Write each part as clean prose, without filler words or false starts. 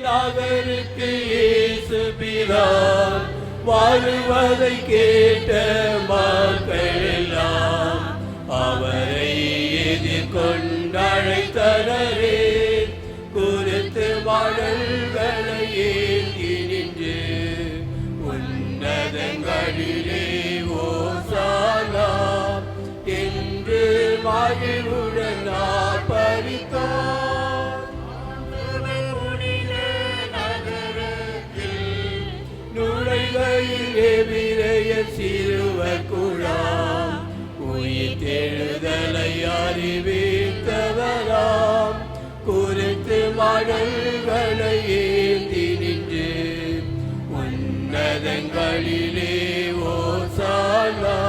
நகருக்கு இயேசு பிரான் வருவதை கேட்ட மக்கள் எல்லாம் அவரை எதிர்கொண்டழைத்தனரே. குறித்து மடல்களை ஏந்தி நின்று உன்னதங்களிலே ஓசானா என்று மகிழ்வுடன் ஆர்ப்பரித்தார். நுழைவையில் எபிரேய சிறுவர் குழாம் உயிர் தெழுதலை அறிவித்தவராம். குறித்து மடல்களை ஏந்தி நின்று உன்னதங்களிலே ஓசானா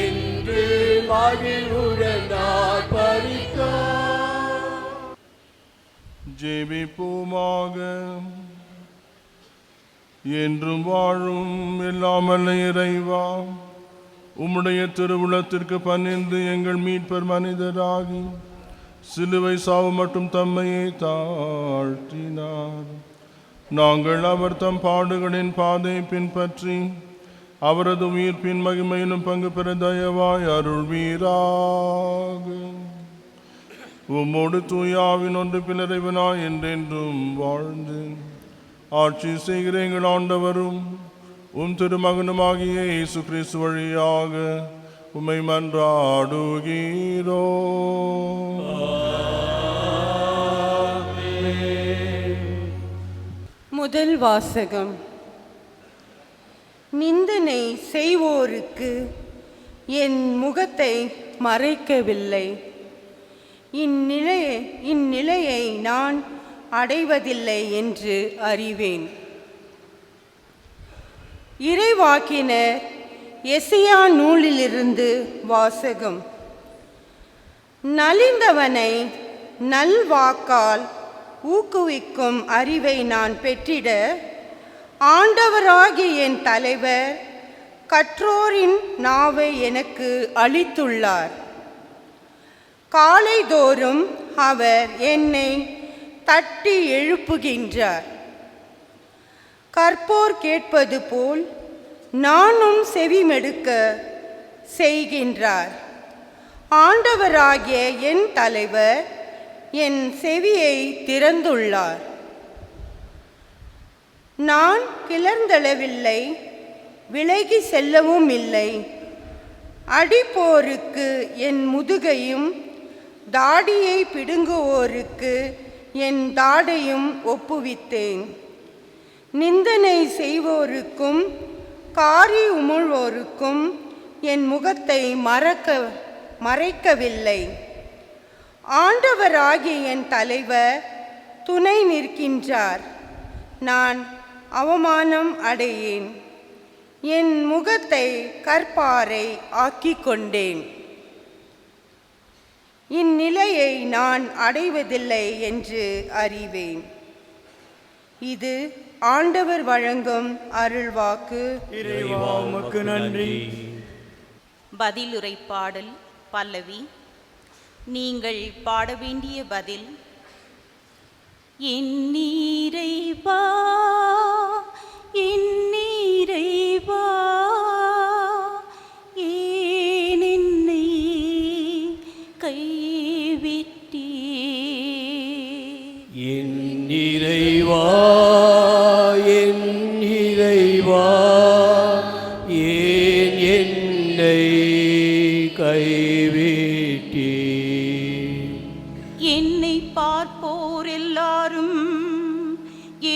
என்று மகிழ்வுடன் ஆர்ப்பரித்தார். ஜெபிப்போமாக. என்றும் வாழும் எல்லாமல்ல இறைவா, உம்முடைய திருவுளத்திற்கு பணிந்து எங்கள் மீட்பர் மனிதராகி சிலுவை சாவு மட்டும் தம்மையே தாழ்த்தினார். நாங்கள் அவர் தம் பாடுகளின் பாதை பின்பற்றி அவரது உயிர்ப்பின் மகிமையிலும் பங்கு பெற தயவாய் அருள்வீராக. உம்மோடு தூயாவின் ஒன்று பிளறைவனாய் என்றென்றும் வாழ்ந்து ஆட்சி செய்கிற எங்கள் ஆண்டவரும் உம் திருமகனுமாகிய இயேசு கிறிஸ்து வழியாக உம்மை மன்றாடுகிறோ. முதல் வாசகம். நிந்தனை செய்வோருக்கு என் முகத்தை மறைக்கவில்லை. இந்நிலையை நான் அடைவதில்லை என்று அறிவேன். இறைவாக்கினர் எசையா நூலிலிருந்து வாசகம். நலிந்தவனை நல்வாக்கால் ஊக்குவிக்கும் அறிவை நான் பெற்றிட ஆண்டவராகிய என் தலைவர் கற்றோரின் நாவை எனக்கு அளித்துள்ளார். காலைதோறும் அவர் என்னை தட்டி எழுப்புகின்றார். கற்போர் கேட்பது போல் நானும் செவிமெடுக்க செய்கின்றார். ஆண்டவராகிய என் தலைவர் என் செவியை திறந்துள்ளார். நான் கிளர்ந்தெழவில்லை, விலகி செல்லவும் இல்லை. அடிப்போருக்கு என் முதுகையும் தாடியை பிடுங்குவோருக்கு என் தாடையும் ஒப்புவித்தேன். நிந்தனை செய்வோருக்கும் காரி உமிழ்வோருக்கும் என் முகத்தை மறைக்கவில்லை. ஆண்டவராகிய என் தலைவர் துணை நிற்கின்றார். நான் அவமானம் அடையேன். என் முகத்தை கற்பாறை ஆக்கிக் கொண்டேன். இந்நிலையை நான் அடைவதில்லை என்று அறிவேன். இது ஆண்டவர் வழங்கும் அருள்வாக்கு. இறைவா உமக்கு நன்றி. பதிலுரை பாடல் பல்லவி. நீங்கள் பாட வேண்டிய பதில். என்னீரைவா என்னீரைவா ஏன் என்னை கைவிட்டீ. என்னிறைவா என்னிறைவா ஏன் என்னை கைவிட்டீ. என்னை பார்ப்போர் எல்லாரும்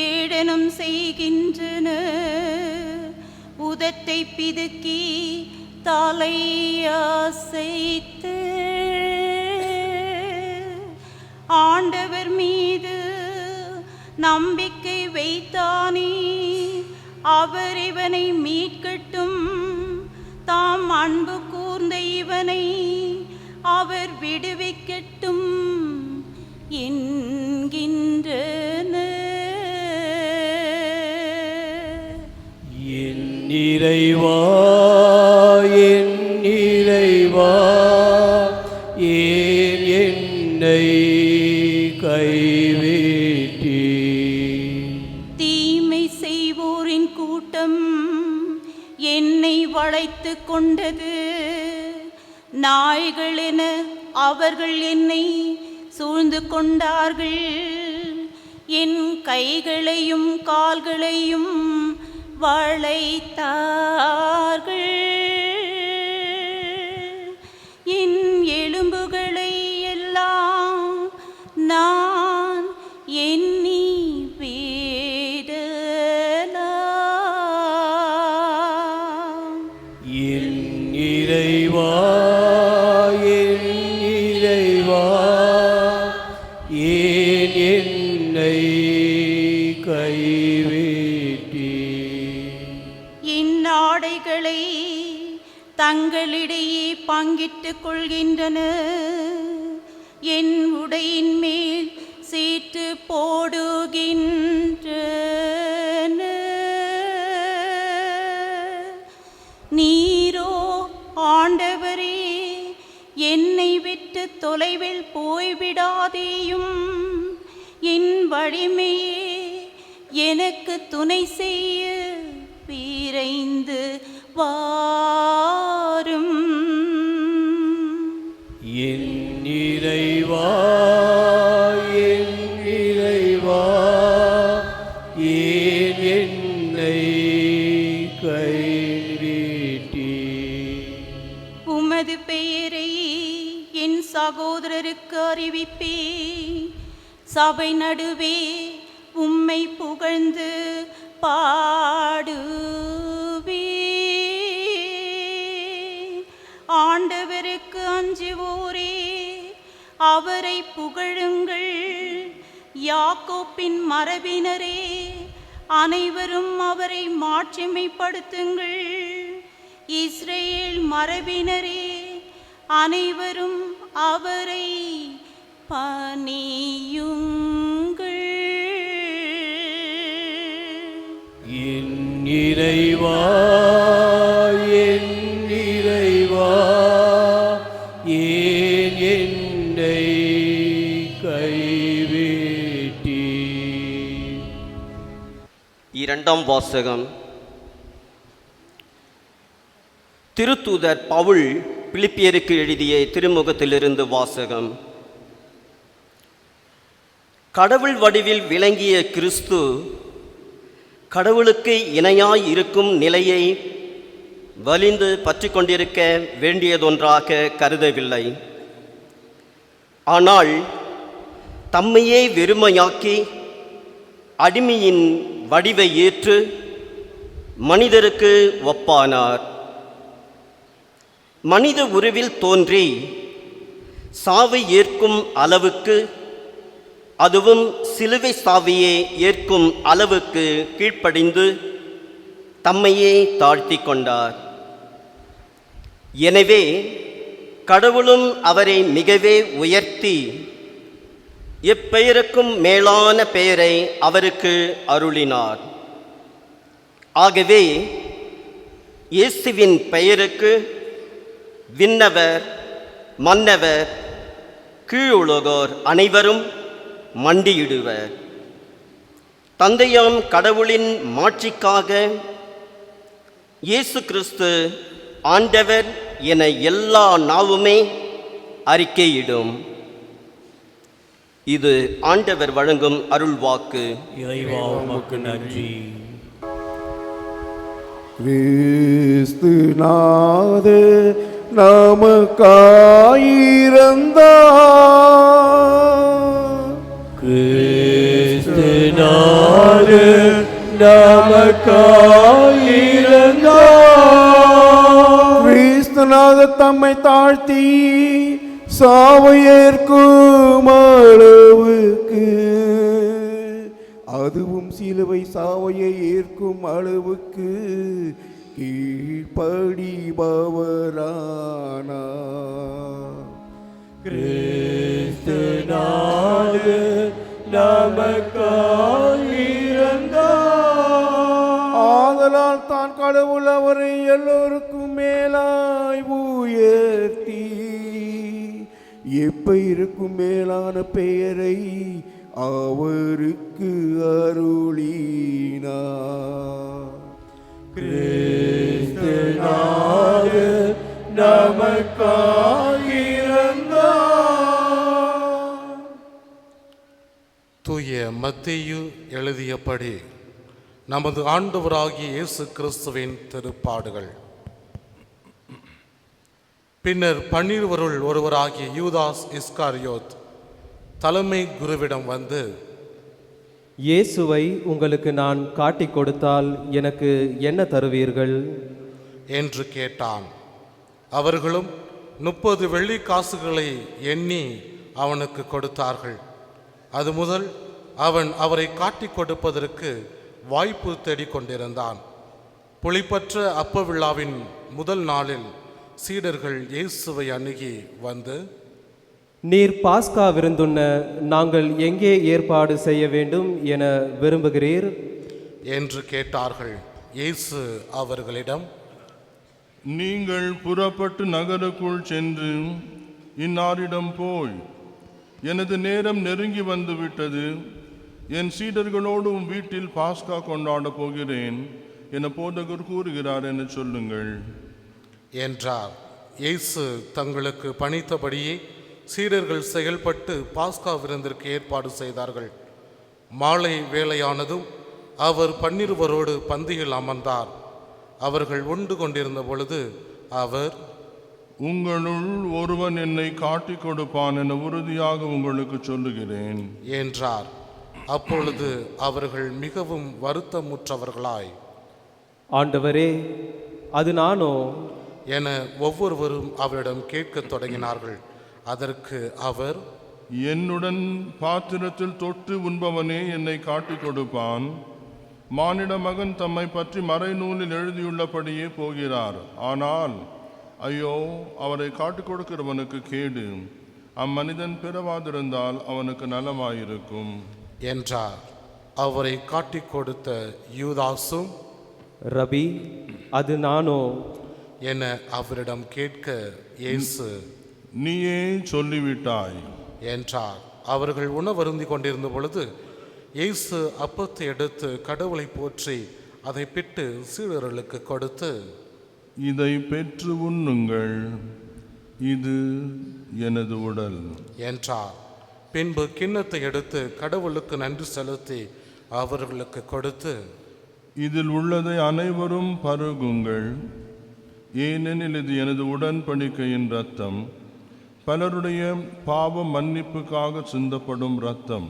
ஏளனம் செய்கின்றனர். உதட்டை பிதுக்கி தலையசைத்து ஆண்டவர் மீது நம்பிக்கை வைத்தானே, அவர் இவனை மீட்கட்டும். தாம் அன்பு கூர்ந்த இவனை அவர் விடுவிக்கட்டும் என்கின்றனர். இறைவா என் இறைவா ஏன் என்னை கைவிட்டீர். தீவோரின் கூட்டம் என்னை வளைத்து கொண்டது. நாய்கள் என அவர்கள் என்னை சூழ்ந்து கொண்டார்கள். என் கைகளையும் கால்களையும் வளைத்தார்கள். என் எலும்புகளை எல்லாம் நான் எண்ணி வேடலாம். என் இறைவா, என் இறைவா, ஏன் என்னை கைவிட்டீர்? என் ஆடைகளை தங்களிடையே பங்கிட்டுக் கொள்கின்றன. என் உடையின் மேல் சீட்டு போடுகின்றன. நீரோ ஆண்டவரே, என்னை விட்டு தொலைவில் போய்விடாதேயும். என் வலிமையே எனக்கு துணை செய்ய விரைந்து வாரும். என் இறைவா, என் இறைவா, ஏன் என்னை கைவிட்டீர்? உமது பெயரை என் சகோதரருக்கு அறிவிப்பே. சபை நடுவே உம்மை புகழ்ந்து பாடுவே. ஆண்டவருக்கு அஞ்சுவோரே, அவரை புகழுங்கள். யாக்கோப்பின் மரபினரே, அனைவரும் அவரை மாட்சிமைப்படுத்துங்கள். இஸ்ரேல் மரபினரே, அனைவரும் அவரை பணியுங்கள். என் இறைவா, என் இறைவா, ஏன் என்னை கைவிட்டீர்? இரண்டாம் வாசகம். திருத்தூதர் பவுல் பிலிப்பியருக்கு எழுதிய திருமுகத்திலிருந்து வாசகம். கடவுள் வடிவில் விளங்கிய கிறிஸ்து கடவுளுக்கு இணையாய் இருக்கும் நிலையை வலிந்து பற்றி கொண்டிருக்க வேண்டியதொன்றாக கருதவில்லை. ஆனால் தம்மையே வெறுமையாக்கி அடிமையின் வடிவை ஏற்று மனிதருக்கு ஒப்பானார். மனித உருவில் தோன்றி சாவை ஏற்கும் அளவுக்கு, அதுவும் சிலுவை சாவையே ஏற்கும் அளவுக்கு கீழ்ப்படிந்து தம்மையே தாழ்த்தி கொண்டார். எனவே கடவுளும் அவரை மிகவே உயர்த்தி எப்பெயருக்கும் மேலான பெயரை அவருக்கு அருளினார். ஆகவே இயேசுவின் பெயருக்கு விண்ணவர், மன்னவர், கீழுலகோர் அனைவரும் மண்டியிடுவர். தந்தையாம் கடவுளின் மாட்சிக்காக இயேசு கிறிஸ்து ஆண்டவர் என எல்லா நாவுமே அறிக்கையிடும். இது ஆண்டவர் வழங்கும் அருள்வாக்கு. இறைவா, உமக்கு நன்றி. கிறிஸ்து நாதே நமக்காயிரந்தார். கிறிஸ்துநாதர் நமக்காயிரந்தார். கிறிஸ்துநாதர் தம்மை தாழ்த்தி சாவை ஏற்கும் அளவுக்கு, அதுவும் சிலுவை சாவையை ஏற்கும் அளவுக்கு கீழ்ப்படிபவரானார். கிறிஸ்துநாதர் நமக்காயிரந்தார். ஆதலால் தான் கடவுள் அவரை எல்லோருக்கும் மேலாய் உயர்த்தி எப்பெயருக்கும் மேலான பெயரை அவருக்கு அருளினார். கிறிஸ்துநாதர் நமக்காய் இறந்தார். தூய மத்தேயு எழுதியபடி நமது ஆண்டவராகிய இயேசு கிறிஸ்துவின் திருப்பாடுகள். பின்னர் 12 ஒருவராகிய யூதாஸ் இஸ்காரியோத் தலைமை குருவிடம் வந்து, இயேசுவை உங்களுக்கு நான் காட்டிக் கொடுத்தால் எனக்கு என்ன தருவீர்கள் என்று கேட்டான். அவர்களும் 30 வெள்ளிக் காசுகளை எண்ணி அவனுக்கு கொடுத்தார்கள். அது முதல் அவன் அவரை காட்டிக் கொடுப்பதற்கு வாய்ப்பு தேடிக்கொண்டிருந்தான். புளிப்பற்ற அப்ப விழாவின் முதல் நாளில் சீடர்கள் இயேசுவை அணுகி வந்து, நீர் பாஸ்கா விருந்துண்ண நாங்கள் எங்கே ஏற்பாடு செய்ய வேண்டும் என விரும்புகிறீர் என்று கேட்டார்கள். இயேசு அவர்களிடம், நீங்கள் புறப்பட்டு நகருக்குள் சென்று இன்னாரிடம் போய், எனது நேரம் நெருங்கி வந்துவிட்டது, என் சீடர்களோடும் வீட்டில் பாஸ்கா கொண்டாடப் போகிறேன் என போதகர் கூறுகிறார் என சொல்லுங்கள் என்றார். இயேசு தங்களுக்கு பணித்தபடியே சீடர்கள் செயல்பட்டு பாஸ்கா விருந்திற்கு ஏற்பாடு செய்தார்கள். மாலை வேளையானதும் அவர் 12 பந்தியில் அமர்ந்தார். அவர்கள் உண்டு கொண்டிருந்த பொழுது அவர், உங்களுள் ஒருவன் என்னை காட்டிக் கொடுப்பான் என உறுதியாக உங்களுக்கு சொல்லுகிறேன் என்றார். அப்பொழுது அவர்கள் மிகவும் வருத்தமுற்றவர்களாய், ஆண்டவரே, அது நானோ என ஒவ்வொருவரும் அவரிடம் கேட்கத் தொடங்கினார்கள். அதற்கு அவர், என்னுடன் பாத்திரத்தில் தொட்டு உண்பவனே என்னை காட்டிக் கொடுப்பான். மானிட மகன் தம்மை பற்றி மறைநூலில் எழுதியுள்ளபடியே போகிறார். ஆனால் ஐயோ, அவரை காட்டிக் கொடுக்கிறவனுக்கு கேடு. அம்மனிதன் பிறவாதிருந்தால் அவனுக்கு நலமாயிருக்கும் என்றார். அவரை காட்டிக் கொடுத்த யூதாசும், ரபி, அது நானோ என அவரிடம் கேட்க இயேசு, நீயே சொல்லிவிட்டாய் என்றார். அவர்கள் உணவருந்தி கொண்டிருந்த பொழுது இயேசு அப்பத்தை எடுத்து கடவுளை போற்றி அதை பிட்டு சீடர்களுக்கு கொடுத்து, இதை பெற்று உண்ணுங்கள், இது எனது உடல் என்றார். பின்பு கிண்ணத்தை எடுத்து கடவுளுக்கு நன்றி செலுத்தி அவர்களுக்கு கொடுத்து, இதில் உள்ளதை அனைவரும் பருகுங்கள், ஏனெனில் இது எனது உடன்படிக்கையின் இரத்தம், பலருடைய பாவ மன்னிப்புக்காக சிந்தப்படும் இரத்தம்.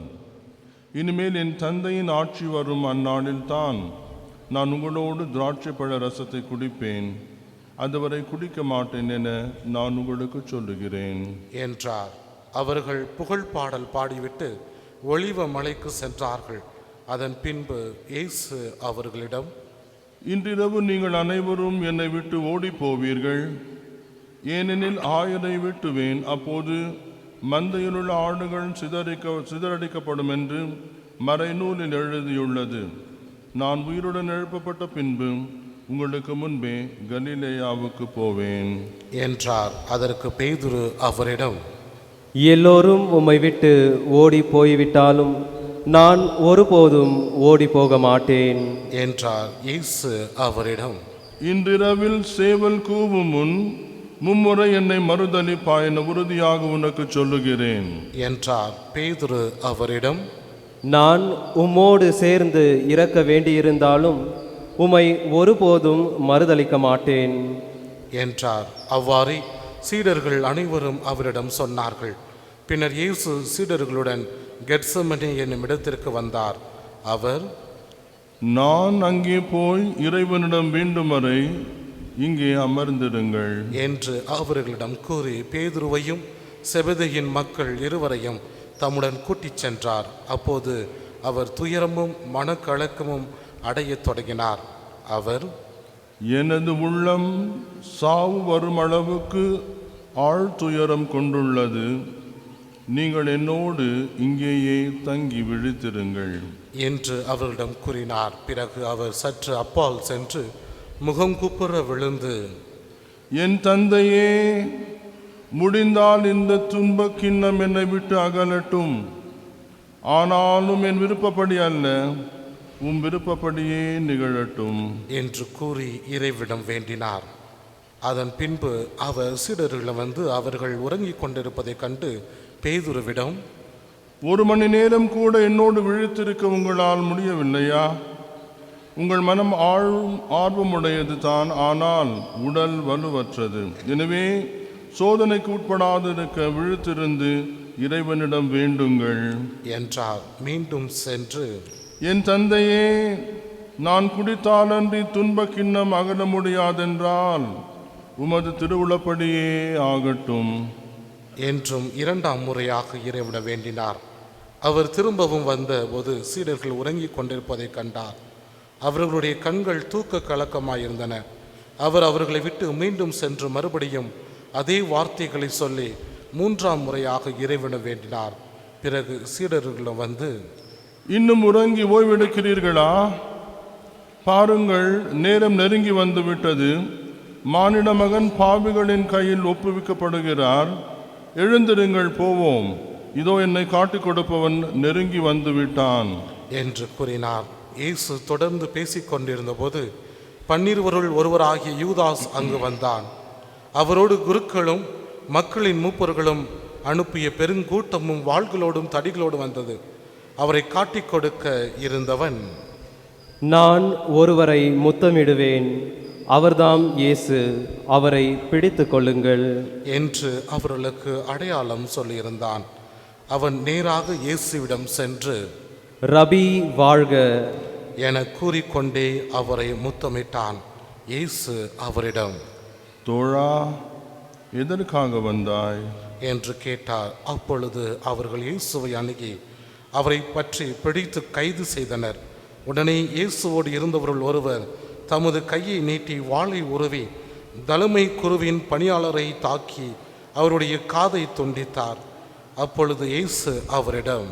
இனிமேல் என் தந்தையின் ஆட்சி வரும் அந்நாளில் தான் நான் உங்களோடு திராட்சை பழ ரசத்தை குடிப்பேன். அதுவரை குடிக்க மாட்டேன் என நான் உங்களுக்கு சொல்லுகிறேன் என்றார். அவர்கள் புகழ் பாடல் பாடிவிட்டு ஒலிவ மலைக்கு சென்றார்கள். அதன் பின்பு இயேசு அவர்களிடம், இன்றிரவு நீங்கள் அனைவரும் என்னை விட்டு ஓடி போவீர்கள். ஏனெனில் 1000 வெட்டுவேன், அப்போது மந்தையிலுள்ள ஆடுகள் சிதறடிக்கப்படும் என்று மறைநூலில் எழுதியுள்ளது. நான் உயிருடன் எழுப்பப்பட்ட பின்பு உங்களுக்கு முன்பே கலிலேயாவுக்கு போவேன் என்றார். அதற்கு பேதுரு அவரிடம், எல்லோரும் உம்மை விட்டு ஓடி போய்விட்டாலும் நான் ஒருபோதும் ஓடி போக மாட்டேன் என்றார். இயேசு அவரிடம், இன்றிரவில் சேவல் கூவும் முன் மும்முறை என்னை மறுதலிப்பாய் என உறுதியாக உனக்கு சொல்லுகிறேன் என்றார். பேதுரு அவரிடம், நான் உம்மோடு சேர்ந்து இறக்க வேண்டியிருந்தாலும் உம்மை ஒருபோதும் மறுதலிக்க மாட்டேன் என்றார். அவ்வாறே சீடர்கள் அனைவரும் அவரிடம் சொன்னார்கள். பின்னர் இயேசு சீடர்களுடன் கெத்செமனே என்னும் இடத்திற்கு வந்தார். அவர், நான் அங்கே போய் இறைவனிடம் வேண்டும் வரை இங்கே அமர்ந்திருங்கள் என்று அவர்களிடம் கூறி பேதுருவையும் செபெதேயின் மக்கள் இருவரையும் தம்முடன் கூட்டிச் சென்றார். அப்போது அவர் துயரமும் மனக்கலக்கமும் அடையத் தொடங்கினார். அவர், எனது உள்ளம் சாவு வரும் அளவுக்கு ஆழ்துயரம் கொண்டுள்ளது. நீங்கள் என்னோடு இங்கேயே தங்கி விழித்திருங்கள் என்று அவர்களிடம் கூறினார். பிறகு அவர் சற்று அப்பால் சென்று முகங்குப்புற விழுந்து, என் தந்தையே, முடிந்தால் இந்த துன்பக் கிண்ணம் என்னை விட்டு அகலட்டும். ஆனாலும் என் விருப்பப்படி அல்ல, உம் விருப்பப்படியே நிகழட்டும் என்று கூறி இறைவிடம் வேண்டினார். அதன் பின்பு அவர் சீடர்களிடம் வந்து அவர்கள் உறங்கிக் கொண்டிருப்பதைக் கண்டு பேதுருவிடம், 1 மணி நேரம் கூட என்னோடு விழித்திருக்க உங்களால் முடியவில்லையா? உங்கள் மனம் ஆர்வமுடையது தான், ஆனால் உடல் வலுவற்றது. எனவே சோதனைக்கு உட்படாதிருக்க விழித்திருந்து இறைவனிடம் வேண்டுங்கள் என்றார். மீண்டும் சென்று, என் தந்தையே, நான் குடித்தாலன்றி துன்பக் கிண்ணம் அகல முடியாதென்றால் உமது திருவுளப்படியே ஆகட்டும் என்றும் 2ஆம் முறையாக இறைவிட வேண்டினார். அவர் திரும்பவும் வந்த போது சீடர்கள் உறங்கிக் கொண்டிருப்பதைக் கண்டார். அவர்களுடைய கண்கள் தூக்க கலக்கமாயிருந்தன. அவர் அவர்களை விட்டு மீண்டும் சென்று மறுபடியும் அதே வார்த்தைகளை சொல்லி 3ஆம் முறையாக இறைவிட வேண்டினார். பிறகு சீடர்களும் வந்து, இன்னும் உறங்கி ஓய்வெடுக்கிறீர்களா? பாருங்கள், நேரம் நெருங்கி வந்து விட்டது. மானிட மகன் பாவிகளின் கையில் ஒப்புவிக்கப்படுகிறார். எழுந்திருங்கள், போவோம். இதோ என்னை காட்டிக் கொடுப்பவன் நெருங்கி வந்து விட்டான் என்று கூறினார். இயேசு தொடர்ந்து பேசிக் கொண்டிருந்த போது 12 ஒருவராகிய யூதாஸ் அங்கு வந்தான். அவரோடு குருக்களும் மக்களின் மூப்பர்களும் அனுப்பிய பெருங்கூட்டமும் வாள்களோடும் தடிகளோடும் வந்தது. அவரை காட்டிக் கொடுக்க இருந்தவன், நான் ஒருவரை முத்தமிடுவேன், அவர்தாம் இயேசு, அவரை பிடித்து கொள்ளுங்கள் என்று அவர்களுக்கு அடையாளம் சொல்லியிருந்தான். அவன் நேராக இயேசுவிடம் சென்று, ரபி வாழ்க என கூறிக்கொண்டே அவரை முத்தமிட்டான். இயேசு அவரிடம், தோழா, எதற்காக வந்தாய் என்று கேட்டார். அப்பொழுது அவர்கள் இயேசுவை அணுகி அவரை பற்றி பிடித்து கைது செய்தனர். உடனே இயேசுவோடு இருந்தவர்கள் ஒருவர் தமது கையை நீட்டி வாளை உருவி தலைமை குருவின் பணியாளரை தாக்கி அவருடைய காதை துண்டித்தார். அப்பொழுது இயேசு அவரிடம்,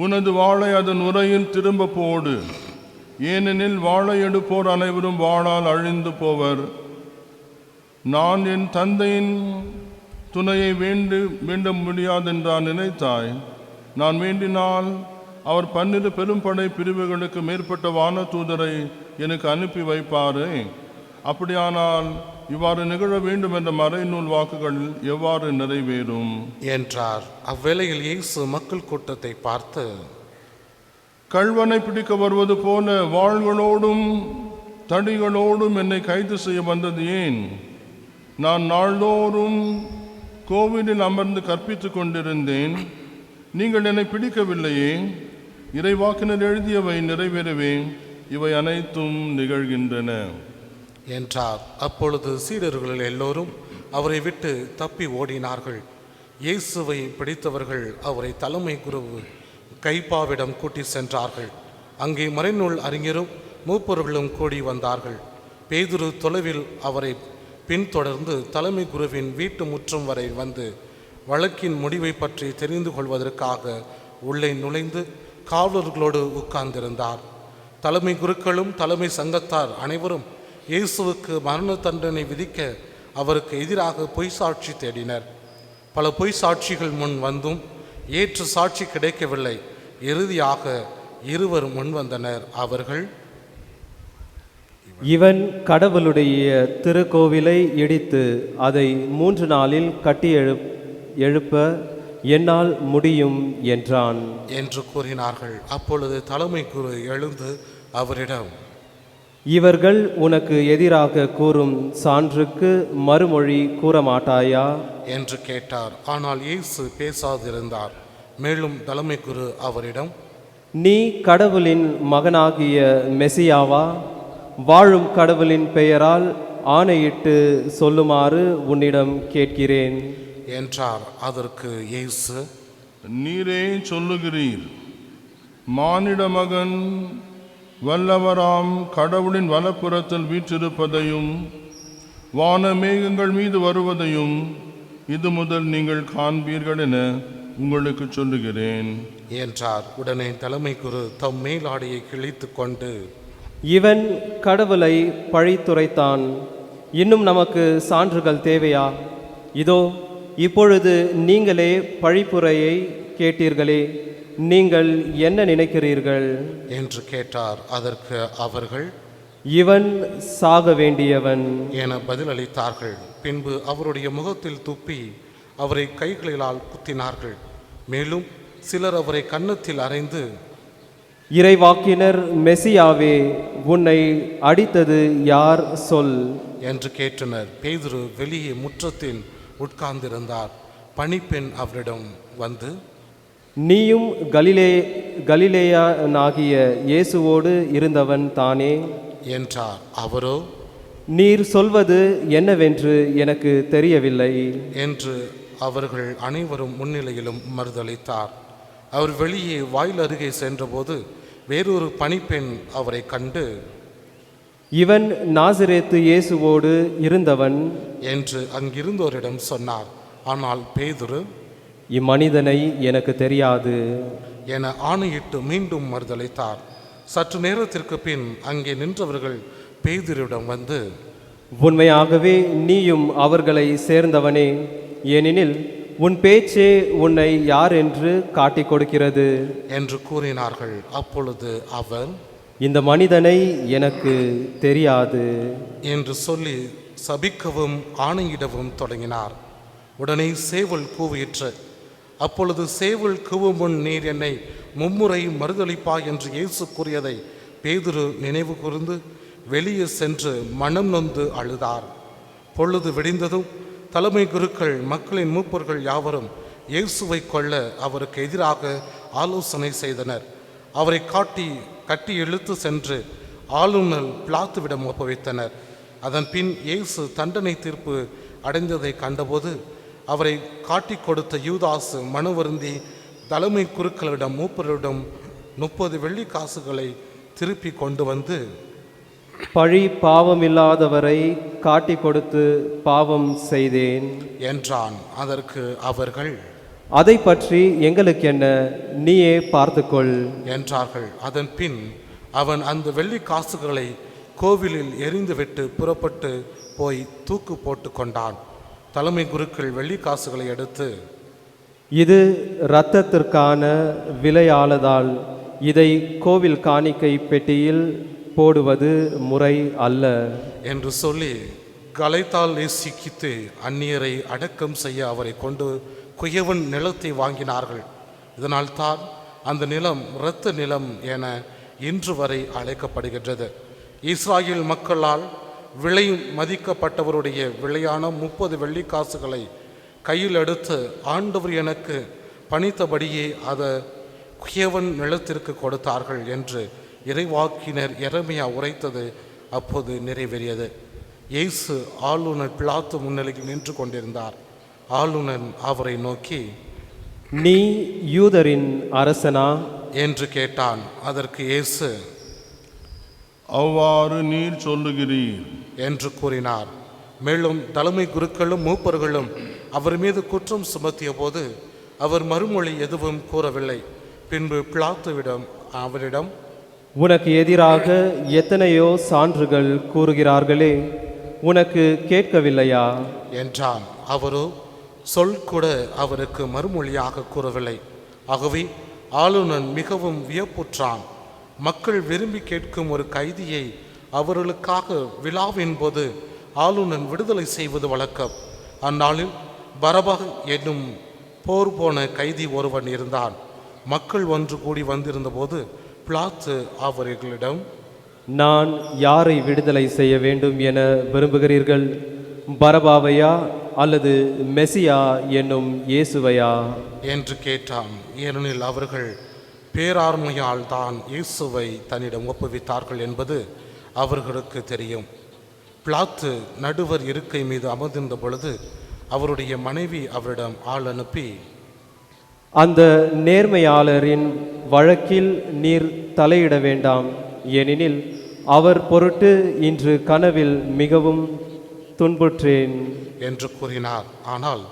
உனது வாளை அதன் உரையில் திரும்ப போடு, ஏனெனில் வாளை எடுப்போர் அனைவரும் வாளால் அழிந்து போவர். நான் என் தந்தையின் துணையை வேண்ட முடியாதென்றான் நினைத்தாய். நான் வேண்டினால் அவர் 12 பெரும்படை பிரிவுகளுக்கு மேற்பட்ட வான தூதரை எனக்கு அனுப்பி வைப்பாரே. அப்படியானால் இவ்வாறு நிகழ வேண்டும் என்ற மறைநூல் வாக்குகள் எவ்வாறு நிறைவேறும் என்றார். அவ்வேளையில் இயேசு மக்கள் கூட்டத்தை பார்த்து, கள்வனை பிடிக்க வருவது போல வாள்களோடும் தடிகளோடும் என்னை கைது செய்ய வந்தது ஏன்? நான் நாள்தோறும் கோவிலில் அமர்ந்து கற்பித்துக் கொண்டிருந்தேன், நீங்கள் என்னை பிடிக்கவில்லையே. இறைவாக்கினர் எழுதியவை நிறைவேறவே இவை அனைத்தும் நிகழ்கின்றன என்றார். அப்பொழுது சீடர்கள் எல்லோரும் அவரை விட்டு தப்பி ஓடினார்கள். இயேசுவை பிடித்தவர்கள் அவரை தலைமை குரு கைப்பாவிடம் கூட்டி சென்றார்கள். அங்கே மறைநூல் அறிஞரும் மூப்பர்களும் கூடி வந்தார்கள். பேதுரு தொலைவில் அவரை பின்தொடர்ந்து தலைமை குருவின் வீட்டு முற்றம் வரை வந்து வழக்கின் முடிவை பற்றி தெரிந்து கொள்வதற்காக உள்ளே நுழைந்து காவலர்களோடு உட்கார்ந்திருந்தார். தலைமை குருக்களும் தலைமை சங்கத்தார் அனைவரும் இயேசுவுக்கு மரண தண்டனை விதிக்க அவருக்கு எதிராக பொய் சாட்சி தேடினர். பல பொய் சாட்சிகள் முன் வந்தும் ஏற்று சாட்சி கிடைக்கவில்லை. இறுதியாக 2 முன் வந்தனர். அவர்கள், இவன் கடவுளுடைய திருக்கோவிலை இடித்து அதை 3 நாளில் கட்டி எழுப்ப என்னால் முடியும் என்றான் என்று கூறினார்கள். அப்பொழுது தலைமை குரு எழுந்து அவரிடம், இவர்கள் உனக்கு எதிராக கூறும் சான்றுக்கு மறுமொழி கூற மாட்டாயா என்று கேட்டார். ஆனால் இயேசு பேசாதிருந்தார். மேலும் தலைமை குரு அவரிடம், நீ கடவுளின் மகனாகிய மெசியாவா? வாழும் கடவுளின் பெயரால் ஆணையிட்டு சொல்லுமாறு உன்னிடம் கேட்கிறேன் என்றார். அதற்கு இயேசு, நீரே சொல்லுகிறீர். மானிட மகன் வல்லவராம் கடவுளின் வலப்புறத்தில் வீற்றிருப்பதையும் வான மேகங்கள் மீது வருவதையும் இது முதல் நீங்கள் காண்பீர்கள் என உங்களுக்கு சொல்லுகிறேன் என்றார். உடனே தலைமை குரு தம் மேலாடையை கிழித்து கொண்டு, இவன் கடவுளை பழித்துரைத்தான். இன்னும் நமக்கு சான்றுகள் தேவையா? இதோ இப்பொழுது நீங்களே பழிப்புரையை கேட்டீர்களே. நீங்கள் என்ன நினைக்கிறீர்கள் என்று கேட்டார். அதற்கு அவர்கள், இவன் சாக வேண்டியவன் என பதிலளித்தார்கள். பின்பு அவருடைய முகத்தில் துப்பி அவரை கைகளிலால் குத்தினார்கள். மேலும் சிலர் அவரை கன்னத்தில் அறைந்து, இறைவாக்கினர் மெசியாவே, உன்னை அடித்தது யார் சொல் என்று கேட்டனர். பேதுரு வெளியே முற்றத்தில் உட்கார்ந்திருந்தார். பணிப்பெண் அவரிடம் வந்து, நீயும் கலிலேயனாகிய இயேசுவோடு இருந்தவன் தானே என்றார். அவரோ, நீர் சொல்வது என்னவென்று எனக்கு தெரியவில்லை என்று அவர்கள் அனைவரும் முன்னிலையிலும் மறுதளித்தார். அவர் வெளியே வாயில் அருகே சென்றபோது வேறொரு பணிப்பெண் அவரை கண்டு, இவன் நாசரேத்து இயேசுவோடு இருந்தவன் என்று அங்கிருந்தோரிடம் சொன்னார். ஆனால் பேதுரு, இம்மனிதனை எனக்கு தெரியாது என ஆணையிட்டு மீண்டும் மறுதளித்தார். சற்று நேரத்திற்கு பின் அங்கே நின்றவர்கள் பேதுருவிடம் வந்து, உண்மையாகவே நீயும் அவர்களை சேர்ந்தவனே, ஏனெனில் உன் பேச்சே உன்னை யார் என்று காட்டிக் கொடுக்கிறது என்று கூறினார்கள். அப்பொழுது அவர், இந்த மனிதனை எனக்கு தெரியாது என்று சொல்லி சபிக்கவும் ஆணையிடவும் தொடங்கினார். உடனே சேவல் கூவிற்று. அப்பொழுது சேவல் கூவும் முன், நீர் என்னை மும்முறை மறுதளிப்பாய் என்று இயேசு கூறியதை பேதுரு நினைவு கூர்ந்து வெளியே சென்று மனம் நொந்து அழுதார். பொழுது விடிந்ததும் தலைமை குருக்கள், மக்களின் மூப்பர்கள் யாவரும் இயேசுவை கொல்ல அவருக்கு எதிராக ஆலோசனை செய்தனர். அவரை கட்டி இழுத்து சென்று ஆளுநர் பிலாத்துவிடம் ஒப்புவித்தனர். அதன் பின் இயேசு தண்டனை தீர்ப்பு அடைந்ததை கண்டபோது அவரை காட்டி கொடுத்த யூதாசு மனவருந்தி தலைமை குருக்களிடம் மூப்பரிடம் 30 வெள்ளி காசுகளை திருப்பி கொண்டு வந்து, பழி பாவமில்லாதவரை காட்டி கொடுத்து பாவம் செய்தேன் என்றான். அதற்கு அவர்கள், அதை பற்றி எங்களுக்கு என்ன, நீயே பார்த்துக்கொள் என்றார்கள். அதன் பின் அவன் அந்த வெள்ளி காசுகளை கோவிலில் எறிந்துவிட்டு புறப்பட்டு போய் தூக்கு போட்டு கொண்டான். தலைமை குருக்கள் வெள்ளி காசுகளை எடுத்து, இது இரத்தத்திற்கான விலையாளதால் இதை கோவில் காணிக்கை பெட்டியில் போடுவது முறை அல்ல என்று சொல்லி கலைத்தால் சிக்கித்து அந்நியரை அடக்கம் செய்ய அவரை கொண்டு குயவன் நிலத்தை வாங்கினார்கள். இதனால் தான் அந்த நிலம் இரத்த நிலம் என இன்று வரை அழைக்கப்படுகின்றது. இஸ்ராயேல் மக்களால் விலை மதிக்கப்பட்டவருடைய விலையான 30 வெள்ளி காசுகளை கையில் எடுத்து, ஆண்டவர் எனக்கு பணித்தபடியே அதை குயவன் நிலத்திற்கு கொடுத்தார்கள் என்று இறைவாக்கினர் எரேமியா உரைத்தது அப்போது நிறைவேறியது. இயேசு ஆளுநர் பிலாத்து முன்னிலையில் நின்று கொண்டிருந்தார். ஆளுநர் அவரை நோக்கி, நீ யூதரின் அரசனா என்று கேட்டான். அதற்கு இயேசு, அவ்வாறு நீர் சொல்லுகிறீர் என்று கூறினார். மேலும் தலைமை குருக்களும் மூப்பர்களும் அவர் மீது குற்றம் சுமத்திய போது அவர் மறுமொழி எதுவும் கூறவில்லை. பின்பு பிலாத்துவிடம் அவரிடம், உனக்கு எதிராக எத்தனையோ சான்றுகள் கூறுகிறார்களே, உனக்கு கேட்கவில்லையா என்றான். அவரோ சொல் கூட அவருக்கு மறுமொழியாக கூறவில்லை. ஆகவே ஆளுநன் மிகவும் வியப்புற்றான். மக்கள் விரும்பி கேட்கும் ஒரு கைதியை அவர்களுக்காக விழாவின் போது ஆளுநன் விடுதலை செய்வது வழக்கம். அந்நாளில் பரபா என்னும் போர் போன கைதி ஒருவன் இருந்தான். மக்கள் ஒன்று கூடி வந்திருந்த போது பிலாத்து அவர்களிடம், நான் யாரை விடுதலை செய்ய வேண்டும் என விரும்புகிறீர்கள், பரபாவையா அல்லது மெசியா என்னும் இயேசுவையா என்று கேட்டான். ஏனெனில் அவர்கள் பேராண்மையால் தான் இயேசுவை தன்னிடம் ஒப்புவித்தார்கள் என்பது அவர்களுக்கு தெரியும். பிலாத்து நடுவர் இருக்கை மீது அமர்ந்திருந்த பொழுது அவருடைய மனைவி அவரிடம் ஆள் அனுப்பி, அந்த நேர்மையாளரின் வழக்கில் நீர் தலையிட வேண்டாம், ஏனெனில் அவர் பொருட்டு இன்று கனவில் மிகவும் துன்புற்றேன் என்று கூறினார். ஆனால்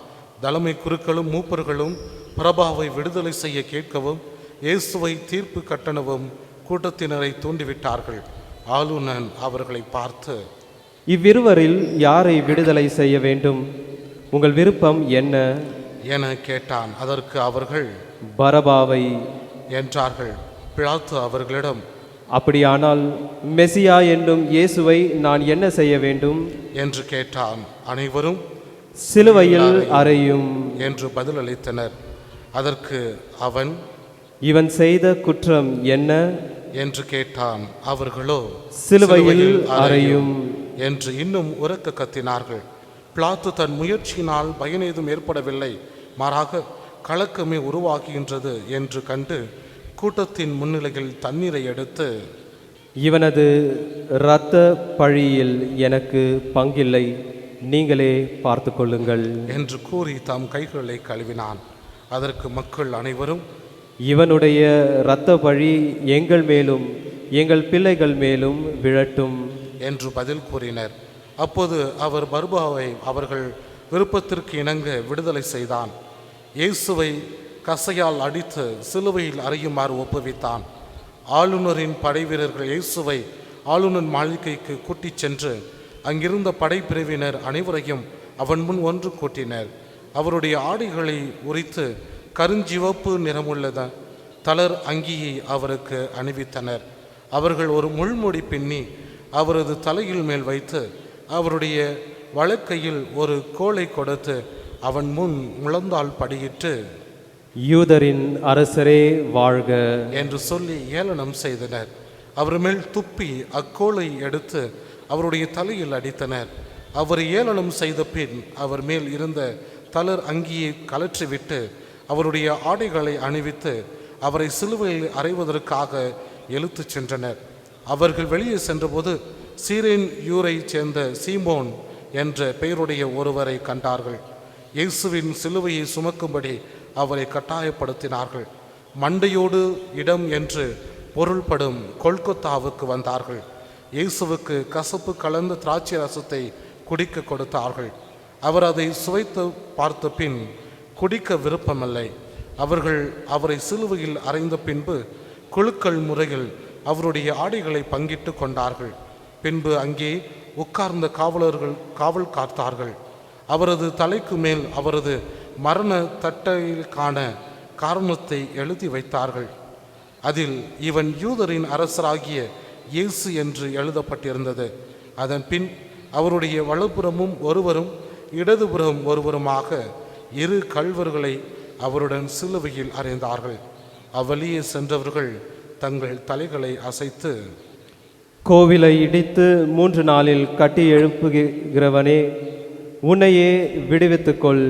தலைமை குருக்களும் மூப்பர்களும் பரபாவை விடுதலை செய்ய கேட்கவும் இயேசுவை தீர்ப்பு கட்டணவும் கூட்டத்தினரை தூண்டிவிட்டார்கள். ஆளுநன் அவர்களை பார்த்து, இவ்விருவரில் யாரை விடுதலை செய்ய வேண்டும், உங்கள் விருப்பம் என்ன என கேட்டான். அதற்கு அவர்கள், பரபாவை என்றார்கள். பிலாத்து அவர்களிடம், அப்படியானால் மெசியா என்னும் இயேசுவை நான் என்ன செய்ய வேண்டும் என்று கேட்டான். அனைவரும் சிலுவையில் அறையும் என்று பதிலளித்தனர். அதற்கு அவன், இவன் செய்த குற்றம் என்ன என்று கேட்டான். அவர்களோ சிலுவையில் அறையும் என்று இன்னும் உரக்க கத்தினார்கள். பிலாத்து தன் முயற்சியினால் பயனேதும் ஏற்படவில்லை, மாறாக கலக்கமே உருவாகின்றது என்று கண்டு கூட்டத்தின் முன்னிலையில் தண்ணீரை எடுத்து, இவனது இரத்த பழியில் எனக்கு பங்கில்லை, நீங்களே பார்த்து கொள்ளுங்கள் என்று கூறி தம் கைகளை கழுவினான். அதற்கு மக்கள் அனைவரும், இவனுடைய இரத்த பழி எங்கள் மேலும் எங்கள் பிள்ளைகள் மேலும் விழட்டும் என்று பதில் கூறினர். அப்போது அவர் பர்பாவை அவர்கள் விருப்பத்திற்கு இணங்க விடுதலை செய்தான். இயேசுவை கசையால் அடித்து சிலுவையில் அறையுமாறு ஒப்புவித்தான். ஆளுநரின் படைவீரர்கள் இயேசுவை ஆளுநர் மாளிகைக்கு கூட்டிச் சென்று அங்கிருந்த படைப்பிரிவினர் அனைவரையும் அவன் முன் ஒன்று கூட்டினர். அவருடைய ஆடைகளை உரித்து கருஞ்சிவப்பு நிறமுள்ள தளர் அங்கியை அவருக்கு அணிவித்தனர். அவர்கள் ஒரு முள்முடி பின்னி அவரது தலையில் மேல் வைத்து அவருடைய வலக்கையில் ஒரு கோலை கொடுத்து அவன் முன் முழந்தால் படியிட்டு, யூதரின் அரசரே வாழ்க என்று சொல்லி ஏளனம் செய்தனர். அவர் மேல் துப்பி அக்கோலை எடுத்து அவருடைய தலையில் அடித்தனர். அவர் ஏளனம் செய்த பின் அவர் மேல் இருந்த தளர் அங்கியை கலற்றிவிட்டு அவருடைய ஆடைகளை அணிவித்து அவரை சிலுவையில் அறைவதற்காக இழுத்துச் சென்றனர். அவர்கள் வெளியே சென்றபோது சீரேன் யூரை சேர்ந்த சீமோன் என்ற பெயருடைய ஒருவரை கண்டார்கள். இயேசுவின் சிலுவையை சுமக்கும்படி அவரை கட்டாயப்படுத்தினார்கள். மண்டையோடு இடம் என்று பொருள்படும் கொல்கத்தாவுக்கு வந்தார்கள். இயேசுவுக்கு கசப்பு கலந்த திராட்சை ரசத்தை குடிக்க கொடுத்தார்கள். அவர் அதை சுவைத்து பார்த்த பின் குடிக்க விருப்பமில்லை. அவர்கள் அவரை சிலுவையில் அறைந்த பின்பு குழுக்கள் முறையில் அவருடைய ஆடைகளை பங்கிட்டு கொண்டார்கள். பின்பு அங்கே உட்கார்ந்த காவல் காத்தார்கள். அவரது தலைக்கு மேல் அவரது மரண தட்டையிற்கான காரணத்தை எழுதி வைத்தார்கள். அதில் இவன் யூதரின் அரசராகிய இயேசு என்று எழுதப்பட்டிருந்தது. அதன் பின் அவருடைய வலப்புறமும் ஒருவரும் இடதுபுறம் ஒருவருமாக 2 கள்வர்களை அவருடன் சிலுவையில் அறைந்தார்கள். அவ்வழியே சென்றவர்கள் தங்கள் தலைகளை அசைத்து, கோவிலை இடித்து 3 நாளில் கட்டி எழுப்புகிறவனே, உன்னையே விடுவித்துக்கொள்,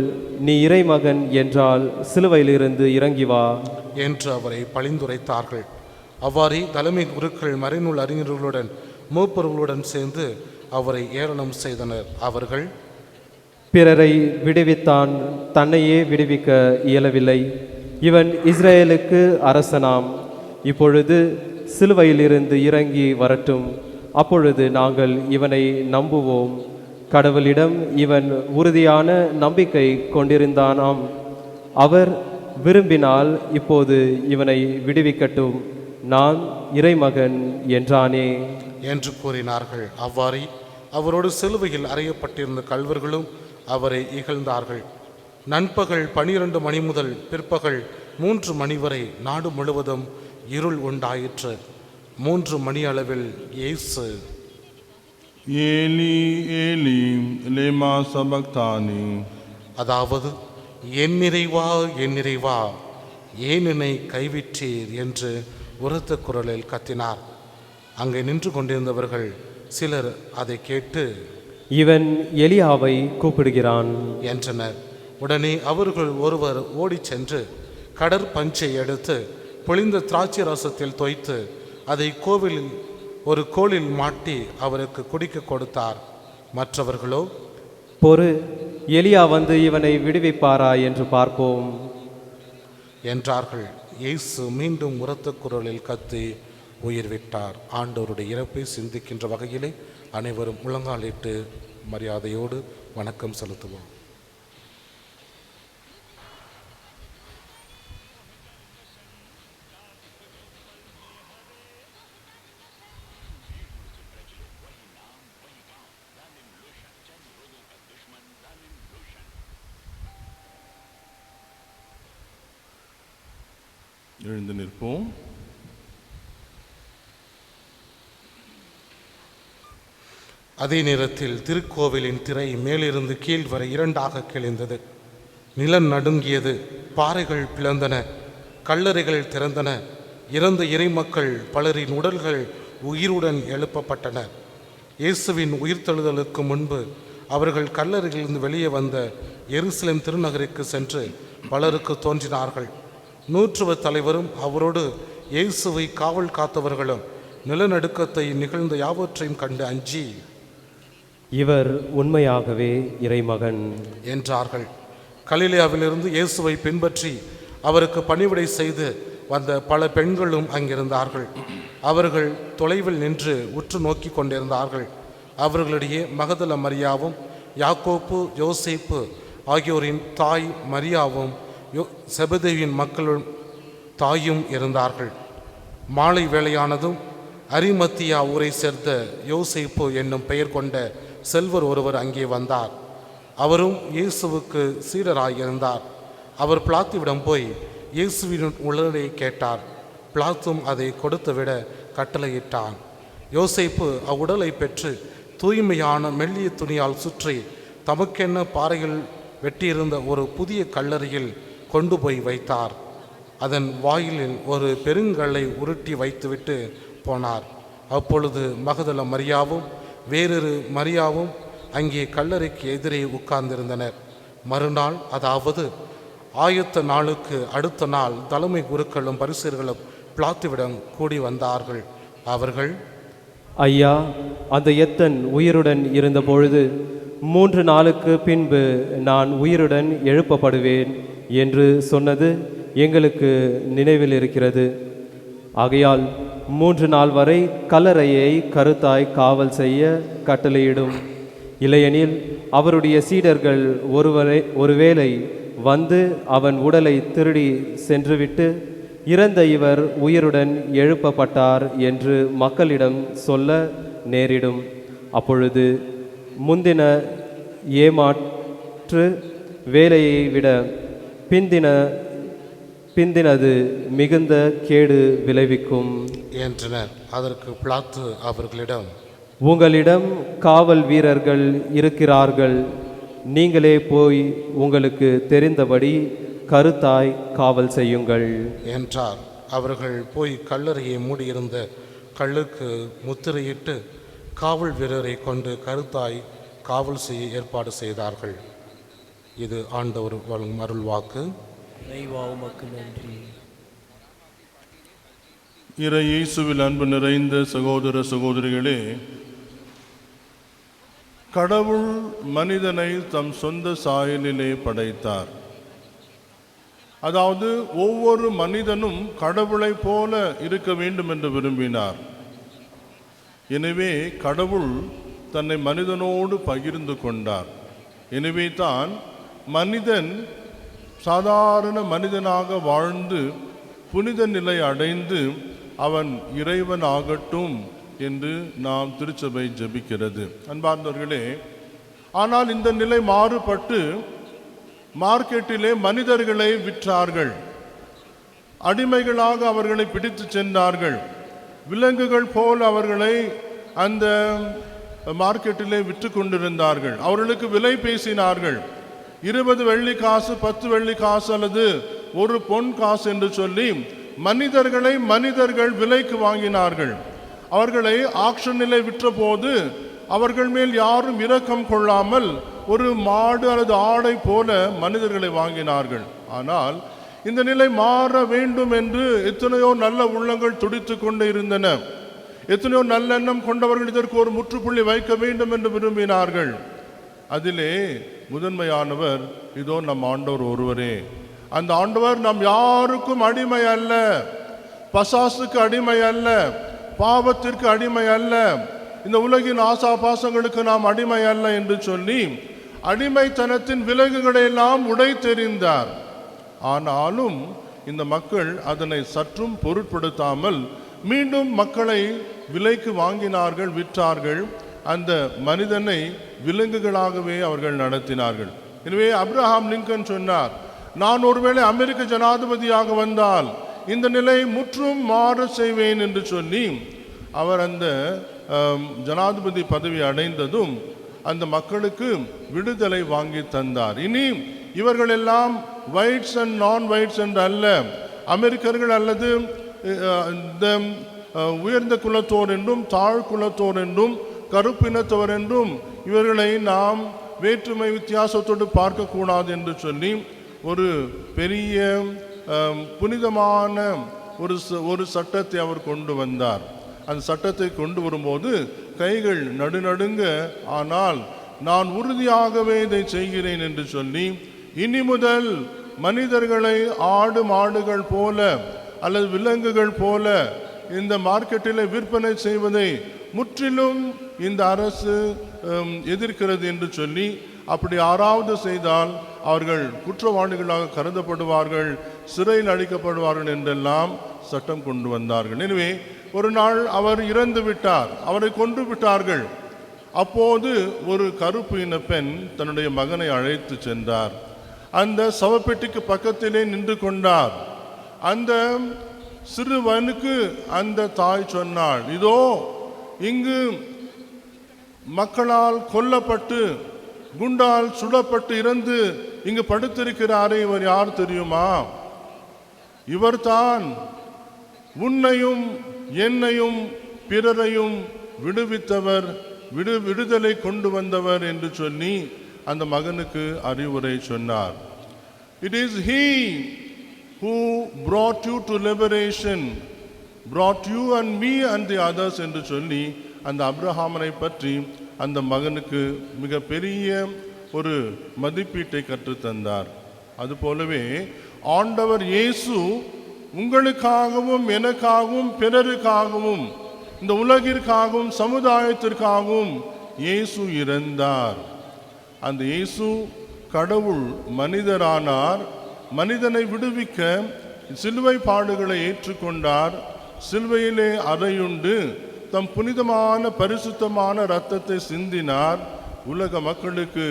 நீ இறைமகன் என்றால் சிலுவையிலிருந்து இறங்கி வா என்று அவரை பழிந்துரைத்தார்கள். அவ்வாறே தலைமை குருக்கள் மறைநூல் அறிஞர்களுடன் மூப்பர்களுடன் சேர்ந்து அவரை ஏளனம் செய்தனர். அவர்கள், பிறரை விடுவித்தான், தன்னையே விடுவிக்க இயலவில்லை. இவன் இஸ்ரேலுக்கு அரசனாம். இப்பொழுது சிலுவையிலிருந்து இறங்கி வரட்டும், அப்பொழுது நாங்கள் இவனை நம்புவோம். கடவுளிடம் இவன் உறுதியான நம்பிக்கை கொண்டிருந்தானாம். அவர் விரும்பினால் இப்போது இவனை விடுவிக்கட்டும், நான் இறைமகன் என்றானே என்று கூறினார்கள். அவ்வாறே அவரோடு சிலுவையில் அறையப்பட்டிருந்த கள்வர்களும் அவரை இகழ்ந்தார்கள். நண்பகல் 12 மணி முதல் பிற்பகல் 3 மணி வரை நாடு முழுவதும் இருள் உண்டாயிற்று. 3 மணி அளவில் இயேசு, ஏலி ஏலி லேமா சபக்தானி, அதாவது என் நிறைவா என் நிறைவா ஏன் என்னை கைவிற்றீர் என்று உரத்த குரலில் கத்தினார். அங்கே நின்று கொண்டிருந்தவர்கள் சிலர் அதை கேட்டு, இவன் எலியாவை கூப்பிடுகிறான் என்றனர். உடனே அவர்கள் ஒருவர் ஓடிச் சென்று கடற்பஞ்சை எடுத்து பொழிந்த திராட்சை ரசத்தில் தோய்த்து அதை ஒரு கோலில் மாட்டி அவருக்கு குடிக்க கொடுத்தார். மற்றவர்களோ, பொறு, எலியா வந்து இவனை விடுவிப்பாரா என்று பார்ப்போம் என்றார்கள். இயேசு மீண்டும் உரத்த குரலில் கத்தி உயிர் விட்டார். ஆண்டவருடைய இறப்பை சிந்திக்கின்ற வகையிலே அனைவரும் முழங்காலிட்டு மரியாதையோடு வணக்கம் செலுத்துவோம். எழுந்து நிற்போம். அதே நேரத்தில் திருக்கோவிலின் திரை மேலிருந்து கீழ் வரை இரண்டாக கிழிந்தது. நிலம் நடுங்கியது, பாறைகள் பிளந்தன, கல்லறைகள் திறந்தன. இறந்த இறைமக்கள் பலரின் உடல்கள் உயிருடன் எழுப்பப்பட்டன. இயேசுவின் உயிர்த்தெழுதலுக்கு முன்பு அவர்கள் கல்லறையிலிருந்து வெளியே வந்த எருசலேம் திருநகருக்கு சென்று பலருக்கு தோன்றினார்கள். 100 தலைவரும் அவரோடு இயேசுவை காவல் காத்தவர்களும் நிலநடுக்கத்தை நிகழ்ந்த யாவற்றையும் கண்டு அஞ்சி, இவர் உண்மையாகவே இறைமகன் என்றார்கள். கலிலேயாவிலிருந்து இயேசுவை பின்பற்றி அவருக்கு பணிவிடை செய்து வந்த பல பெண்களும் அங்கிருந்தார்கள். அவர்கள் தொலைவில் நின்று உற்று நோக்கி கொண்டிருந்தார்கள். அவர்களிடையே மகதல மரியாவும் யாக்கோப்பு யோசேப்பு ஆகியோரின் தாய் மரியாவும் செபதேவின் மக்களும் தாயும் இருந்தார்கள். மாலை வேளையானதும் அரிமத்தியா ஊரை சேர்ந்த யோசேப்பு என்னும் பெயர் கொண்ட செல்வர் ஒருவர் அங்கே வந்தார். அவரும் இயேசுவுக்கு சீடராயிருந்தார். அவர் பிளாத்துவிடம் போய் இயேசுவின் உடலை கேட்டார். பிளாத்தும் அதை கொடுத்துவிட கட்டளையிட்டான். யோசேப்பு அவ்வுடலை பெற்று தூய்மையான மெல்லிய துணியால் சுற்றி தமக்கென்ன பாறையில் வெட்டியிருந்த ஒரு புதிய கல்லறையில் கொண்டு போய் வைத்தார். அதன் வாயிலில் ஒரு பெருங்கல்லை உருட்டி வைத்துவிட்டு போனார். அப்பொழுது மகதல மரியாவும் வேறொரு மரியாவும் அங்கே கல்லறைக்கு எதிரே உட்கார்ந்திருந்தனர். மறுநாள், அதாவது ஆயத்த நாளுக்கு அடுத்த நாள், தலைமை குருக்களும் பரிசேயர்களும் பிலாத்துவிடம் கூடி வந்தார்கள். அவர்கள், ஐயா, அந்த எத்தன் உயிருடன் இருந்தபொழுது 3 நாளுக்கு பின்பு நான் உயிருடன் எழுப்பப்படுவேன் என்று சொன்னது எங்களுக்கு நினைவில் இருக்கிறது. ஆகையால் 3 நாள் வரை கல்லறையை கருத்தாய் காவல் செய்ய கட்டளையிடும். இல்லையெனில் அவருடைய சீடர்கள் ஒருவேளை வந்து அவன் உடலை திருடி சென்றுவிட்டு இறந்த இவர் உயிருடன் எழுப்பப்பட்டார் என்று மக்களிடம் சொல்ல நேரிடும். அப்பொழுது முந்தின ஏமாற்று வேலையை விட பிந்தினது மிகுந்த கேடு விளைவிக்கும் என்றனர். அதற்கு பிலாத்து அவர்களிடம், உங்களிடம் காவல் வீரர்கள் இருக்கிறார்கள், நீங்களே போய் உங்களுக்கு தெரிந்தபடி கருத்தாய் காவல் செய்யுங்கள் என்றார். அவர்கள் போய் கல்லறையை மூடியிருந்த கல்லுக்கு முத்திரையிட்டு காவல் வீரரை கொண்டு கருத்தாய் காவல் செய்ய ஏற்பாடு செய்தார்கள். இது ஆண்டவர் வழங்கும் அருள்வாக்கு. நன்றி. இறை இயேசுவில் அன்பு நிறைந்த சகோதர சகோதரிகளே, கடவுள் மனிதனை தம் சொந்த சாயலிலே படைத்தார். அதாவது ஒவ்வொரு மனிதனும் கடவுளை போல இருக்க வேண்டும் என்று விரும்பினார். எனவே கடவுள் தன்னை மனிதனோடு பகிர்ந்து கொண்டார். எனவே தான் மனிதன் சாதாரண மனிதனாக வாழ்ந்து புனித நிலை அடைந்து அவன் இறைவன் ஆகட்டும் என்று நாம் திருச்சபை ஜெபிக்கிறது. அன்பார்ந்தவர்களே, ஆனால் இந்த நிலை மாறுபட்டு மார்க்கெட்டிலே மனிதர்களை விற்றார்கள். அடிமைகளாக அவர்களை பிடித்து சென்றார்கள். விலங்குகள் போல் அவர்களை அந்த மார்க்கெட்டிலே விற்று கொண்டிருந்தார்கள். அவர்களுக்கு விலை பேசினார்கள். 20 வெள்ளி காசு, 10 வெள்ளி காசு அல்லது 1 பொன் காசு என்று சொல்லி மனிதர்கள் விலைக்கு வாங்கினார்கள். அவர்களை ஆக்ஷனிலே விற்ற போது அவர்கள் மேல் யாரும் இரக்கம் கொள்ளாமல் ஒரு மாடு அல்லது ஆடை போல மனிதர்களை வாங்கினார்கள். ஆனால் இந்த நிலை மாற வேண்டும் என்று எத்தனையோ நல்ல உள்ளங்கள் துடித்து கொண்டு இருந்தன. எத்தனையோ நல்லெண்ணம் கொண்டவர்கள் இதற்கு ஒரு முற்றுப்புள்ளி வைக்க வேண்டும் என்று விரும்பினார்கள். அதிலே முதன்மையானவர் இதோ நம் ஆண்டவர் ஒருவரே. அந்த ஆண்டவர் நம் யாருக்கும் அடிமை அல்ல, பசாசுக்கு அடிமை அல்ல, பாவத்திற்கு அடிமை அல்ல, இந்த உலகின் ஆசாபாசங்களுக்கு நாம் அடிமை அல்ல என்று சொல்லி அடிமைத்தனத்தின் விலங்குகளை எல்லாம் உடைத்தெறிந்தார். ஆனாலும் இந்த மக்கள் அதனை சற்றும் பொருட்படுத்தாமல் மீண்டும் மக்களை விலைக்கு வாங்கினார்கள், விற்றார்கள். அந்த மனிதனை விலங்குகளாகவே அவர்கள் நடத்தினார்கள். எனவே அப்ரஹாம் லிங்கன் சொன்னார், நான் ஒருவேளை அமெரிக்க ஜனாதிபதியாக வந்தால் இந்த நிலை முற்றும் மாற செய்வேன் என்று சொல்லி அவர் அந்த ஜனாதிபதி பதவி அடைந்ததும் அந்த மக்களுக்கு விடுதலை வாங்கி தந்தார். இனி இவர்கள் எல்லாம் ஒயிட்ஸ் அண்ட் நான் ஒயிட்ஸ் என்று அல்ல, அமெரிக்கர்கள் அல்லது இந்த உயர்ந்த குலத்தோர் என்றும் தாழ் குலத்தோர் என்றும் கருப்பினத்தவர் என்றும் இவர்களை நாம் வேற்றுமை வித்தியாசத்தோடு பார்க்கக்கூடாது என்று சொல்லி ஒரு பெரிய புனிதமான ஒரு சட்டத்தை அவர் கொண்டு வந்தார். அந்த சட்டத்தை கொண்டு வரும்போது கைகள் நடுநடுங்க, ஆனால் நான் உறுதியாகவே இதை செய்கிறேன் என்று சொல்லி இனி முதல் மனிதர்களை ஆடு மாடுகள் போல அல்லது விலங்குகள் போல இந்த மார்க்கெட்டில் விற்பனை செய்வதை முற்றிலும் இந்த அரசு எதிர்க்கிறது என்று சொல்லி அப்படி யாராவது செய்தால் அவர்கள் குற்றவாளிகளாக கருதப்படுவார்கள், சிறையில் அடைக்கப்படுவார்கள் என்றெல்லாம் சட்டம் கொண்டு வந்தார்கள். எனவே ஒரு நாள் அவர் இறந்து விட்டார், அவரை கொன்று விட்டார்கள். அப்போது ஒரு கருப்பு இன பெண் தன்னுடைய மகனை அழைத்து சென்றார். அந்த சவப்பெட்டிக்கு பக்கத்திலே நின்று கொண்டார். அந்த சிறுவனுக்கு அந்த தாய் சொன்னாள், இதோ இங்கு மக்களால் கொல்லப்பட்டு குண்டால் சுடப்பட்டு இறந்து இங்கு படுத்திருக்கிறாரே, இவர் யார் தெரியுமா? இவர்தான் உன்னையும் என்னையும் பிறரையும் விடுவித்தவர், விடுதலை கொண்டு வந்தவர் என்று சொல்லி அந்த மகனுக்கு அறிவுரை சொன்னார். It is he who brought you to liberation, brought you and me and the others என்று சொல்லி அந்த அப்ரஹாமனை பற்றி அந்த மகனுக்கு மிக பெரிய ஒரு மதிப்பீட்டை கற்றுத்தந்தார். அதுபோலவே ஆண்டவர் இயேசு உங்களுக்காகவும் எனக்காகவும் பிறருக்காகவும் இந்த உலகிற்காகவும் சமுதாயத்திற்காகவும் இயேசு இறந்தார். அந்த இயேசு கடவுள் மனிதரானார், மனிதனை விடுவிக்க சிலுவை பாடுகளை ஏற்றுக்கொண்டார், சிலுவையிலே அறையுண்டு தம் புனிதமான பரிசுத்தமான இரத்தத்தை சிந்தினார், உலக மக்களுக்கு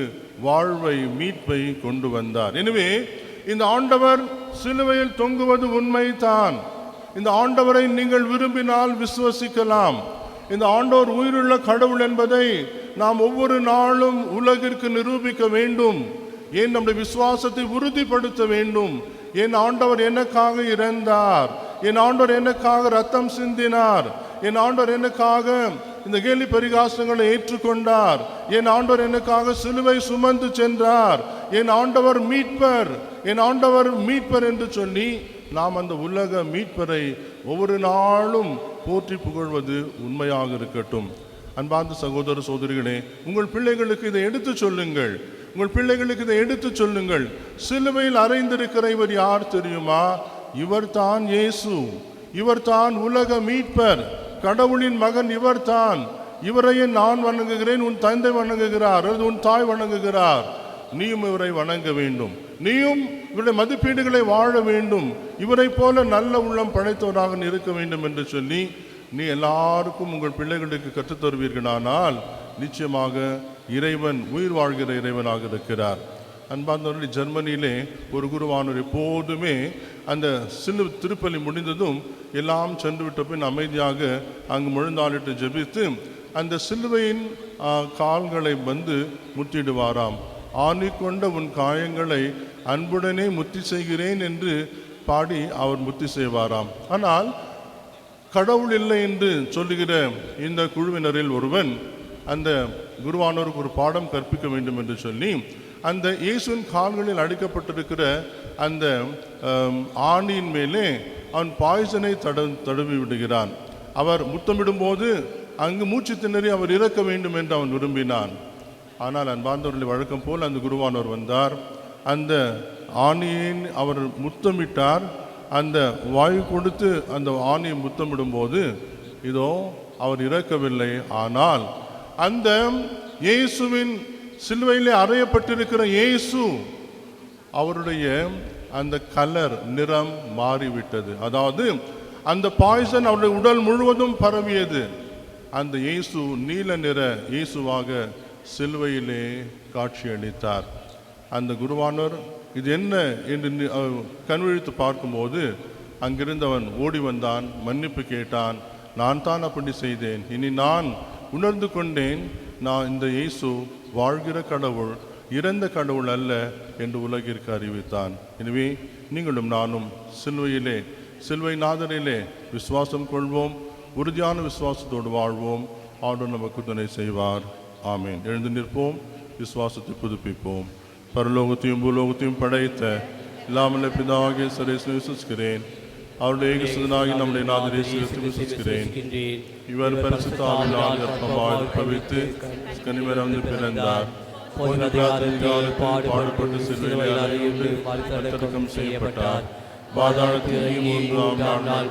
வாழ்வை மீட்பை கொண்டு வந்தார். எனவே இந்த ஆண்டவர் சிலுவையில் தொங்குவது உண்மைதான். இந்த ஆண்டவரை நீங்கள் விரும்பினால் விசுவசிக்கலாம். இந்த ஆண்டவர் உயிருள்ள கடவுள் என்பதை நாம் ஒவ்வொரு நாளும் உலகிற்கு நிரூபிக்க வேண்டும். ஏன் நம்முடைய விசுவாசத்தை உறுதிப்படுத்த வேண்டும். என் ஆண்டவர் எனக்காக இறந்தார், என் ஆண்டவர் எனக்காக ரத்தம் சிந்தினார், என் ஆண்டவர் எனக்காக இந்த கேலி பரிகாசங்களை ஏற்றுக்கொண்டார், என் ஆண்டவர் எனக்காக சிலுவை சுமந்து சென்றார், என் ஆண்டவர் மீட்பர், என் ஆண்டவர் மீட்பர் என்று சொல்லி நாம் அந்த உலக மீட்பரை ஒவ்வொரு நாளும் போற்றி புகழ்வது உண்மையாக இருக்கட்டும். அன்பார்ந்த சகோதர சகோதரிகளே, உங்கள் பிள்ளைகளுக்கு இதை எடுத்து சொல்லுங்கள், உங்கள் பிள்ளைகளுக்கு இதை எடுத்து சொல்லுங்கள். சிலுவையில் அறைந்திருக்கிற இவர் யார் தெரியுமா? இவர்தான் இயேசு, இவர்தான் உலக மீட்பர், கடவுளின் மகன் இவர்தான். இவரையே நான் வணங்குகிறேன், உன் தந்தை வணங்குகிறார், அல்லது உன் தாய் வணங்குகிறார். நீயும் இவரை வணங்க வேண்டும், நீயும் இவருடைய மதிப்பீடுகளை வாழ வேண்டும், இவரை போல நல்ல உள்ளம் படைத்தவராக இருக்க வேண்டும் என்று சொல்லி நீ எல்லாருக்கும் உங்கள் பிள்ளைகளுக்கு கற்றுத்தருவீர்களானால் நிச்சயமாக இறைவன் உயிர் வாழ்கிற இறைவனாக இருக்கிறார். அன்பார்ந்தவர்களே, ஜெர்மனியிலே ஒரு குருவானவர் எப்போதுமே அந்த திருப்பலி முடிந்ததும் எல்லாம் சென்று விட்ட பின் அமைதியாக அங்கு முழந்தாளிட்டு ஜெபித்து அந்த சிலுவையின் கால்களை வந்து முத்திடுவாராம். ஆணி கொண்ட உன் காயங்களை அன்புடனே முத்தி செய்கிறேன் என்று பாடி அவர் முத்தி செய்வாராம். ஆனால் கடவுள் இல்லை என்று சொல்லுகிற இந்த குழுவினரில் ஒருவன் அந்த குருவானோருக்கு ஒரு பாடம் கற்பிக்க வேண்டும் என்று சொல்லி அந்த இயேசுவின் கால்களில் அடிக்கப்பட்டிருக்கிற அந்த ஆணியின் மேலே அவன் பாய்சனை தடவி விடுகிறான். அவர் முத்தமிடும்போது அங்கு மூச்சு திணறி அவர் இறக்க வேண்டும் என்று அவன் விரும்பினான். ஆனால் அன்பார்ந்தவர்களை வழக்கம் போல் அந்த குருவானவர் வந்தார், அந்த ஆணியின் அவர் முத்தமிட்டார். அந்த வாயு கொடுத்து அந்த ஆணியை முத்தமிடும்போது இதோ அவர் இறக்கவில்லை. ஆனால் அந்த இயேசுவின் சிலுவையிலே அறையப்பட்டிருக்கிற இயேசு அவருடைய அந்த கலர் நிறம் மாறிவிட்டது. அதாவது அந்த பாய்சன் அவருடைய உடல் முழுவதும் பரவியது. அந்த இயேசு நீல நிற இயேசுவாக சிலுவையிலே காட்சியளித்தார். அந்த குருவானவர் இது என்ன என்று கண்விழித்து பார்க்கும்போது அங்கிருந்தவன் ஓடி வந்தான், மன்னிப்பு கேட்டான். நான் தான் அப்படி செய்தேன், இனி நான் உணர்ந்து கொண்டேன், நான் இந்த இயேசு வாழ்கிற கடவுள், இறந்த கடவுள் அல்ல என்று உலகிற்கு அறிவித்தான். எனவே நீங்களும் நானும் சிலுவை நாதரிலே விசுவாசம் கொள்வோம், உறுதியான விசுவாசத்தோடு வாழ்வோம். ஆண்டவர் நமக்கு துணை செய்வார். ஆமேன். எழுந்து நிற்போம், விசுவாசத்தை புதுப்பிப்போம். பரலோகத்தையும் பூலோகத்தையும் படைத்த இல்லாமல்ல பிதாவாகிய சரேசு விசுவாசிக்கிறேன். அவருடைய ஏகசுதனாகி நம்முடைய நாதரேசு விசுவாசிக்கிறேன். இவர் பரிசுத்த ஆவியால் கர்ப்பமாய் பவித்து கனிமரந்து பிறந்தார். பாடுபட்டு சிலுவையில் செய்யப்பட்டார். பாதாளத்தில் மூன்றாம் நாள்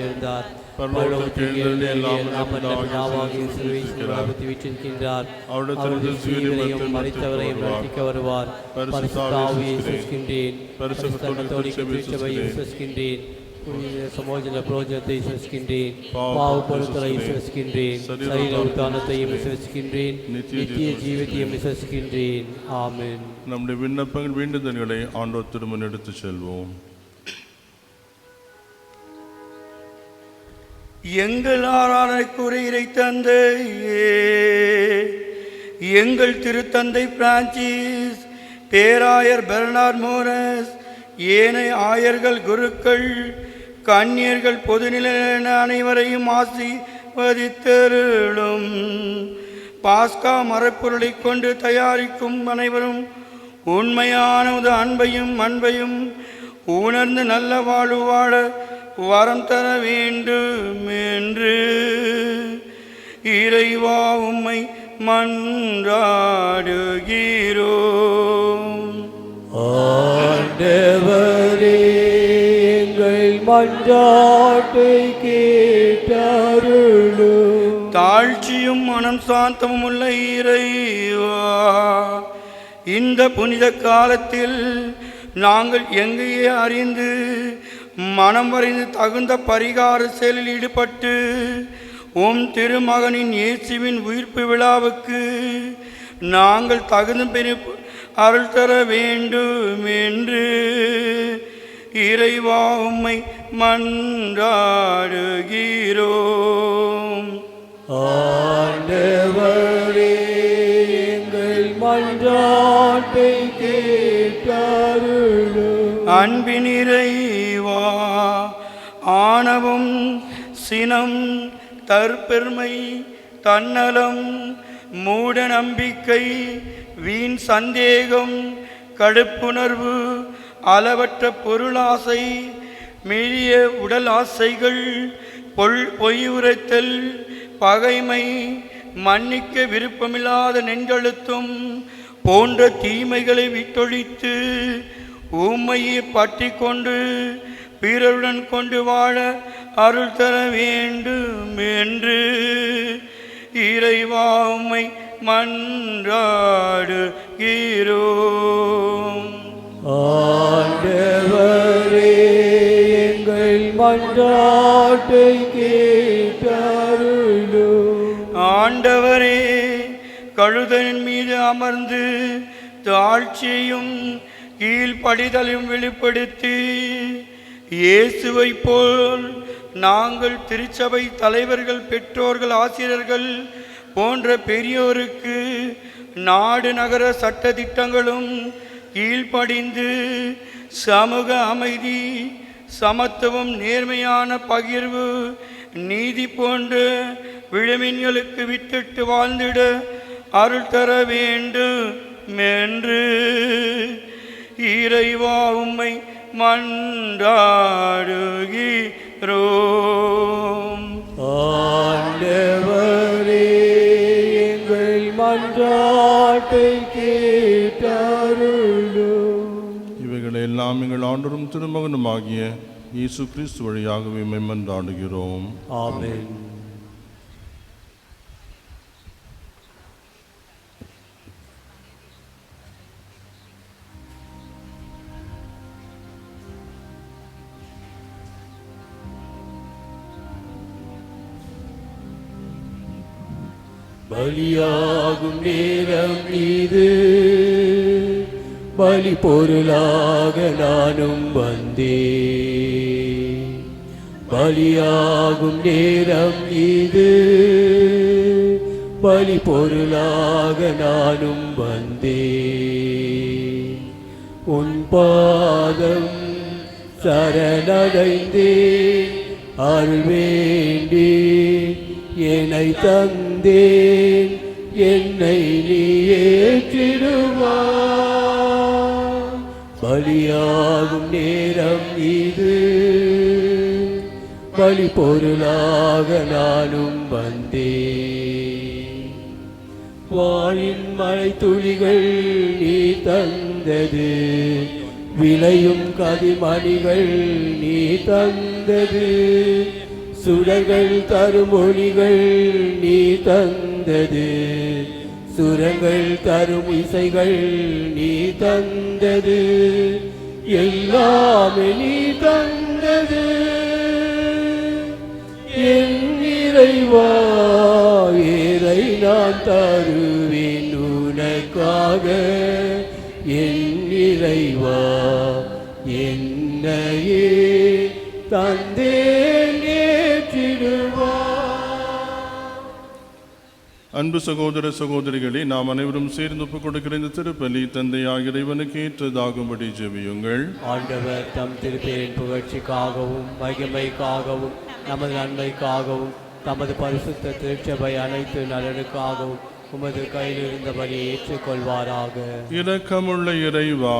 எழுந்தார். சமோஜன புரோஜனத்தை விசுவசிக்கின்றேன். பாவ பொருட்களை விசுவசிக்கின்றேன். சரீர உத்தானத்தையும் விசுவசிக்கின்றேன். நித்திய ஜீவத்தையும் விசுவசிக்கின்றேன். ஆமென். நம்முடைய விண்ணப்பங்கள் வேண்டுதல்களை ஆண்டவர் திருமணம் எடுத்து செல்வோம். எங்கள் ஆராதனைக்குரிய இறை தந்தையே, எங்கள் திருத்தந்தை பிரான்சிஸ், பேராயர் பெர்னார்ட் மோரஸ், ஏனைய ஆயர்கள், குருக்கள், கன்னியர்கள், பொதுநிலையின அனைவரையும் ஆசீர்வதித்தருளும். பாஸ்கா மரப்பொருளை கொண்டு தயாரிக்கும் அனைவரும் உண்மையான அன்பையும் உணர்ந்து நல்ல வாழ்வு வாழ வரம் தர வேண்டும் என்று இறைவா உம்மை மன்றாடுகிறோம். ஆண்டவரே, எங்கள் மன்றாட்டை கேட்டருளும். தாழ்ச்சியும் மனம் சாந்தமும் உள்ள இறைவா, இந்த புனித காலத்தில் நாங்கள் எங்கேயே அறிந்து மனம் வரைந்து தகுந்த பரிகார செயலில் ஈடுபட்டு உம் திருமகனின் இயேசுவின் உயிர்ப்பு விழாவுக்கு நாங்கள் தகுந்த பெரு அருள் தர வேண்டும் என்று இறைவா உம்மை மன்றாடுகிறோம். ஆண்டவரே, எங்கள் மன்றாட்டை கேட்டருளும். அன்பின் இறைவா, ஆணவம், சினம், தற்பெருமை, தன்னலம், மூட நம்பிக்கை, வீண் சந்தேகம், கடுப்புணர்வு, அளவற்ற பொருளாசை, மெலிய உடல் ஆசைகள், பொய் உரைத்தல், பகைமை, மன்னிக்க விருப்பமில்லாத நெஞ்செழுத்தும் போன்ற தீமைகளை விட்டொழித்து உம்மையை பற்றி கொண்டு பிறருடன் கொண்டு வாழ அருள் தர வேண்டும் என்று இறைவா உம்மை மன்றாடுகிறோம். ஆண்டவரே, எங்கள் மன்றாட்டை கேட்டருளும். ஆண்டவரே, கழுதனின் மீது அமர்ந்து தாழ்ச்சியையும் கீழ்ப்படிதலையும் வெளிப்படுத்தி இயேசுவை போல் நாங்கள் திருச்சபை தலைவர்கள், பெற்றோர்கள், ஆசிரியர்கள் போன்ற பெரியோருக்கு நாடு நகர சட்ட திட்டங்களும் கீழ்ப்படிந்து சமூக அமைதி, சமத்துவம், நேர்மையான பகிர்வு, நீதி போன்ற விழுமின்களுக்கு வித்திட்டு வாழ்ந்திட அருள் தர வேண்டும் என்று இறைவா உம்மை மன்றாடுகிறோம். ஆண்டவரே, எங்கள் மன்றாட்டை கேட்டருளும். இவைகளை எல்லாம் எங்கள் ஆண்டவரும் திருமகனுமாகிய இயேசு கிறிஸ்து வழியாகவே மன்றாடுகிறோம். ஆமென். பலியாகும் நேரம் இது, பலி பொருளாக நானும் வந்தேன். பலியாகும் நேரம் இது, பலி பொருளாக நானும் வந்தேன். உன் பாதம் சரணடைந்தேன், அருள் வேண்டி என்னை தந்தேன். என்னை நீ ஏற்றிடுவாய். பலியாகும் நேரம் இது, பலி பொருளாக நானும் வந்தேன். வானின் மழை துளிகள் நீ தந்தது, விளையும் கதிமணிகள் நீ தந்தது. சுடர்கள் தருமொழிகள் நீ தந்தது, சுரங்கள் தரும் இசைகள் நீ தந்தது. எல்லாமே நீ தந்தது. என் இறைவா, ஏரை நான் தருவேன் உனக்காக. என் இறைவா, என்னையே தந்தேன் ஏற்றிடுவார். அன்பு சகோதர சகோதரிகளே, நாம் அனைவரும் சேர்ந்து ஒப்புக் கொடுக்கிற இந்த திருப்பலி தந்தையாகிய இறைவனுக்கு ஏற்றதாகும்படி ஜெபியுங்கள். ஆண்டவர் தம் திருப்பேரின் புகழ்ச்சிக்காகவும் மகிமைக்காகவும் நமது நன்மைக்காகவும் தமது பரிசுத்த திருச்சபை அனைத்து நலனுக்காகவும் உமது கையில் இருந்தபடி ஏற்றுக்கொள்வாராக. இரக்கமுள்ள இறைவா,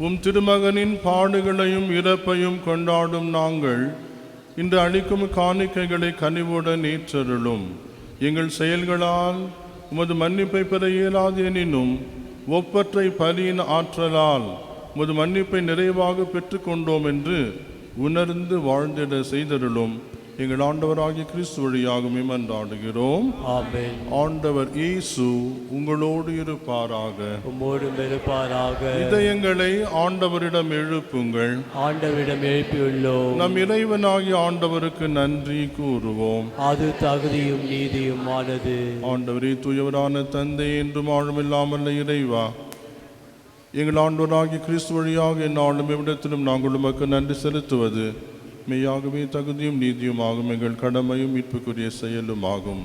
உம் திருமகனின் பாடுகளையும் இறப்பையும் கொண்டாடும் நாங்கள் இன்று அளிக்கும் காணிக்கைகளை கனிவுடன் ஏற்றருளும். எங்கள் செயல்களால் உமது மன்னிப்பை பெற இயலாது எனினும் ஒப்பற்றை பலியின் ஆற்றலால் உமது மன்னிப்பை நிறைவாக பெற்றுக்கொண்டோம் என்று உணர்ந்து வாழ்ந்திட செய்தருளும். எங்கள் ஆண்டவராகிய கிறிஸ்து வழியாக மன்றாடுகிறோம். ஆமென். ஆண்டவர் இயேசு உங்களோடு இருப்பாராக. உம்மோடும் இருப்பாராக. இதயங்களை ஆண்டவரிடம் எழுப்புங்கள். ஆண்டவரிடம் எழுப்பியுள்ளோம். நம் இறைவனாகிய ஆண்டவருக்கு நன்றி கூறுவோம். அது தகுதியும் நீதியுமானது. ஆண்டவரே, தூயவரான தந்தை, என்றும் ஆழமில்லாமல் இறைவா, எங்கள் ஆண்டவராகிய கிறிஸ்து வழியாக எந்நாளும் எவ்விடத்திலும் நாங்கள் உமக்கு நன்றி செலுத்துவது மெய்யாகவே தகுதியும் நீதியுமாகும், எங்கள் கடமையும் மீட்புக்குரிய செயலும் ஆகும்.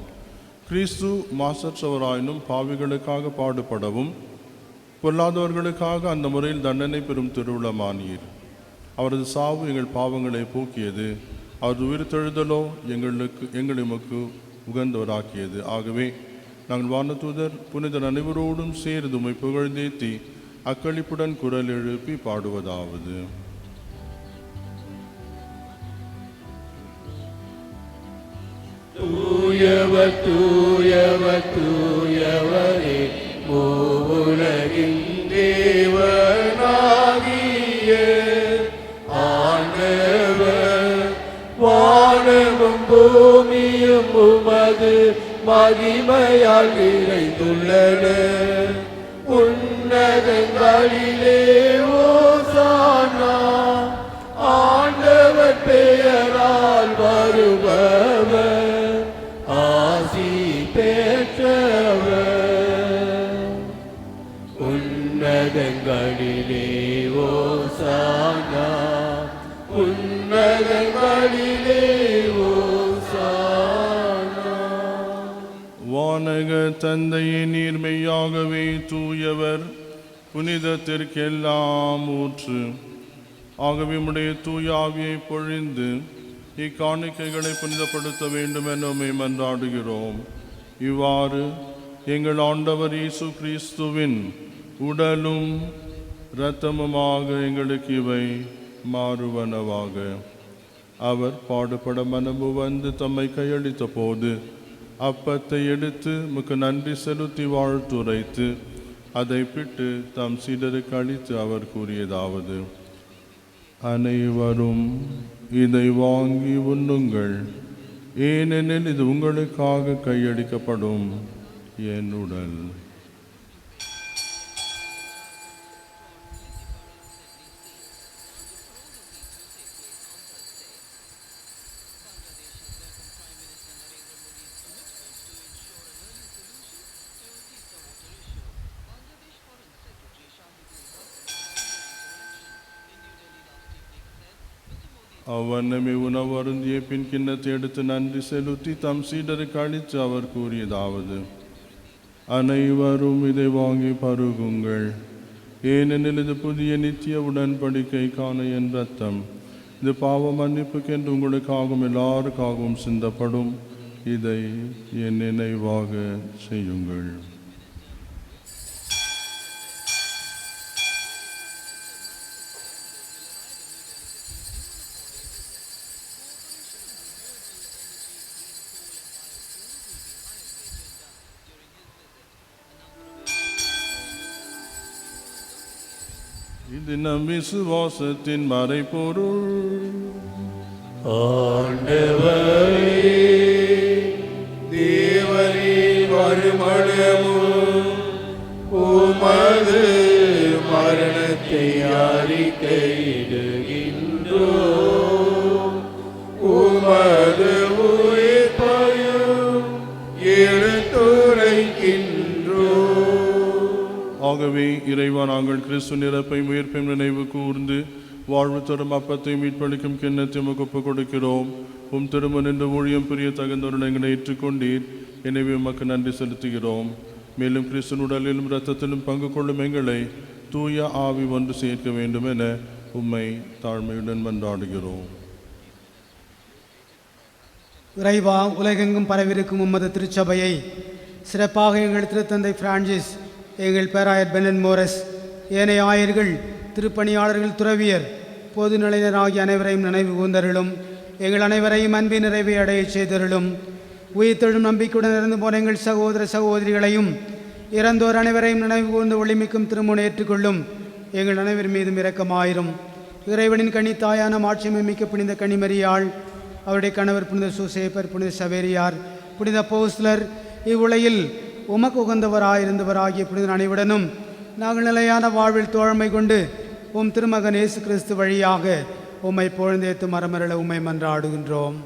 கிறிஸ்து மாசற்றவராயினும் பாவிகளுக்காக பாடுபடவும் பொல்லாதவர்களுக்காக அந்த முறையில் தண்டனை பெறும் திருவுளமானீர். அவரது சாவு எங்கள் பாவங்களை போக்கியது, அவரது உயிர்த்தெழுதலோ எங்களை உமக்கு உகந்தவராக்கியது. ஆகவே நாங்கள் வானதூதர் புனிதர் அனைவரோடும் சேர்ந்து உம்மை புகழ்ந்தேத்தி அக்களிப்புடன் குரல் எழுப்பி பாடுவதாவது: தூயவர் தூயவர் தூயவரே, மூவுலகின் தேவனாகிய ஆண்டவர், வானமும் பூமியும் உமது மகிமையால் நிறைந்துள்ளன. உன்னதங்களிலே ஓசானா, ஆண்டவர் பெயரால் வருபவர் ஆசி பெற்றவர். உன்னதங்களிலே ஓசானா, உன்னதங்களிலே ஓசானா. வானக தந்தையே, நீர்மையாகவே தூயவர், புனிதத்திற்கெல்லாம் ஊற்று. ஆகவே உம்முடைய தூய ஆவியை பொழிந்து இக்காணிக்கைகளை புனிதப்படுத்த வேண்டும் என உம்மை மன்றாடுகிறோம். இவ்வாறு எங்கள் ஆண்டவர் இயேசு கிறிஸ்துவின் உடலும் இரத்தமுமாக எங்களுக்கு இவை மாறுவனவாக. அவர் பாடுபட மனமு வந்து தம்மை கையளித்த போது அப்பத்தை எடுத்து உமக்கு நன்றி செலுத்தி வாழ்த்துரைத்து அதை பிட்டு தம் சீடருக்கு அளித்து அவர் கூறியதாவது: அனைவரும் இதை வாங்கி உண்ணுங்கள், ஏனெனில் இது உங்களுக்காக கையளிக்கப்படும் என் உடல். அவ்வண்ணமே உணவு அருந்திய பின் கிண்ணத்தை எடுத்து நன்றி செலுத்தி தம் சீடருக்கு அளித்து அவர் கூறியதாவது: அனைவரும் இதை வாங்கி பருகுங்கள், ஏனெனில் இது புதிய நித்திய உடன்படிக்கைக்கான என் ரத்தம். இது பாவ மன்னிப்புக்கென்று உங்களுக்காகவும் எல்லாருக்காகவும் சிந்தப்படும். இதை என் நினைவாக செய்யுங்கள். இது நம் விசுவாசத்தின் மறைபொருள். ஆண்டவரே, தேவரின் வருமளவும் உமது மரணத்தை அறிக்கையிடுகின்றோம். உமது உயிர்ப்பையும் எடுத்துரைக்கின்றோம். ஆகவே இறைவா, நாங்கள் கிறிஸ்து நிரப்பை உயிர்ப்பையும் நினைவு கூர்ந்து வாழ்வு தரும் அப்பத்தை மீட்பளிக்கும் கிண்ணத்தை உமக்கு ஒப்புக் கொடுக்கிறோம். உம் திருமண் என்ற ஊழியம் புரிய தகுந்தவர்கள் எங்களை ஏற்றுக்கொண்டீர். எனவே உமக்கு நன்றி செலுத்துகிறோம். மேலும் கிறிஸ்துவின் உடலிலும் இரத்தத்திலும் பங்கு கொள்ளும் எங்களை தூய ஆவி ஒன்று சேர்க்க வேண்டும் என உம்மை தாழ்மையுடன் மன்றாடுகிறோம். இறைவா, உலகெங்கும் பரவிருக்கும் உமது திருச்சபையை சிறப்பாக எங்கள் திருத்தந்தை பிரான்சிஸ், எங்கள் பேராயர் பெனன் மோரஸ், ஏனைய ஆயர்கள், திருப்பணியாளர்கள், துறவியர், பொது நிலையினர் ஆகிய அனைவரையும் நினைவு கூர்ந்தருளும். எங்கள் அனைவரையும் அன்பின் நிறைவை அடையச் செய்தருளும். உயிர்த்தெழும் நம்பிக்கையுடன் இறந்து போன எங்கள் சகோதர சகோதரிகளையும் இறந்தோர் அனைவரையும் நினைவு கூர்ந்து ஒளிமிக்கும் திருமுனை ஏற்றுக்கொள்ளும். எங்கள் அனைவர் மீதும் இரக்கமாயிரும். இறைவனின் கனித்தாயான மாட்சிமை மிக்க புனித கனிமரியாள், அவருடைய கணவர் புனித சூசேப்பர், புனித சவேரியார், புனித பௌஸ்லர், இவ்வுலகில் உமக்கு உகந்தவராயிருந்தவராகிய புனித அனைவருடனும் நாங்கள் நிலையான வாழ்வில் தோழமை கொண்டு உம் திருமகன் இயேசு கிறிஸ்து வழியாக உம்மை புகழ்ந்தேத்து மரமரள உம்மை மன்றாடுகின்றோம்.